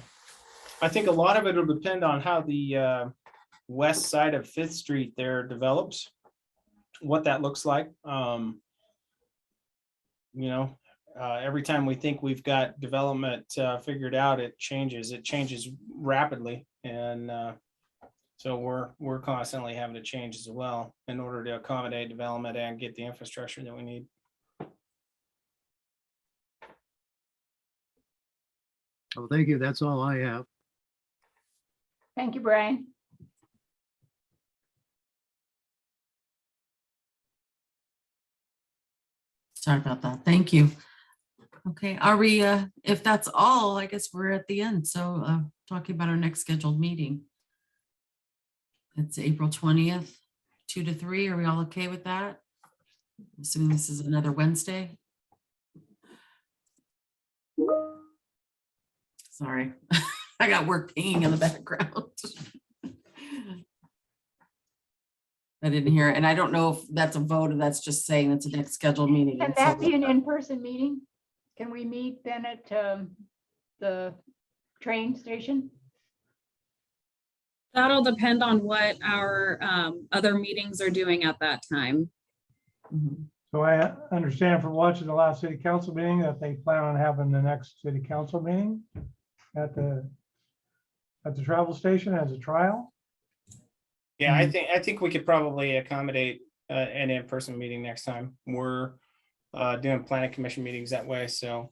I think a lot of it will depend on how the west side of Fifth Street there develops, what that looks like. Every time we think we've got development figured out, it changes rapidly. And so we're constantly having to change as well in order to accommodate development and get the infrastructure that we need. Oh, thank you. That's all I have. Thank you, Brian. Sorry about that. Thank you. Okay, are we, if that's all, I guess we're at the end. So talking about our next scheduled meeting. It's April 20th, 2 to 3. Are we all okay with that? Assuming this is another Wednesday. Sorry, I got work pinging in the background. I didn't hear it, and I don't know if that's a vote or that's just saying it's a next scheduled meeting. Can that be an in-person meeting? Can we meet then at the train station? That'll depend on what our other meetings are doing at that time. Mhm. So I understand from watching the last city council meeting that they plan on having the next city council meeting at the travel station as a trial. Yeah, I think we could probably accommodate an in-person meeting next time. We're doing planning commission meetings that way. So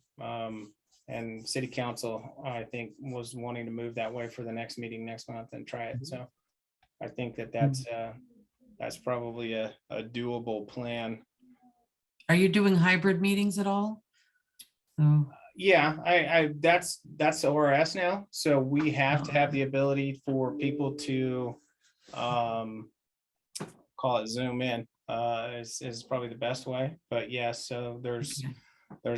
and city council, I think, was wanting to move that way for the next meeting next month and try it. So I think that's probably a doable plan. Are you doing hybrid meetings at all? So, Yeah, I that's ORS now. So we have to have the ability for people to call it Zoom in is probably the best way. But yes, so there's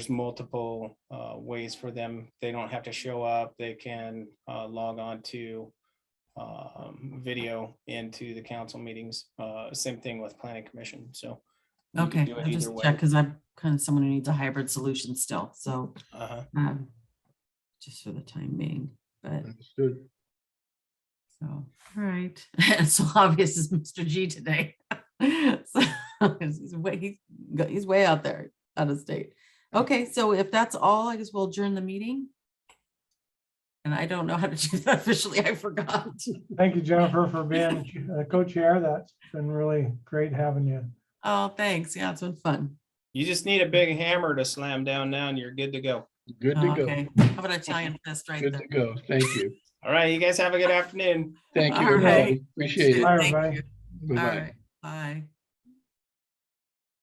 multiple ways for them. They don't have to show up. They can log on to video into the council meetings. Same thing with planning commission. So you can okay, do it I'll either just way. check because I'm kind of someone who needs a hybrid solution still. So just for the time being, but Understood. so, all right. So obvious is Mr. G today. So he's way out there, out of state. Okay, so if that's all, I guess we'll adjourn the meeting. And I don't know how to do that officially. I forgot. Thank you, Jennifer, for being co-chair. That's been really great having you. Oh, thanks. Yeah, it's been fun. You just need a big hammer to slam down now and you're good to go. Good to go. Okay, how about Italian fist right Good there? to go. Thank you. All right, you guys have a good afternoon. Thank you, All right. everybody. Appreciate it. Bye, Thank everybody. you. All Bye-bye. right, bye.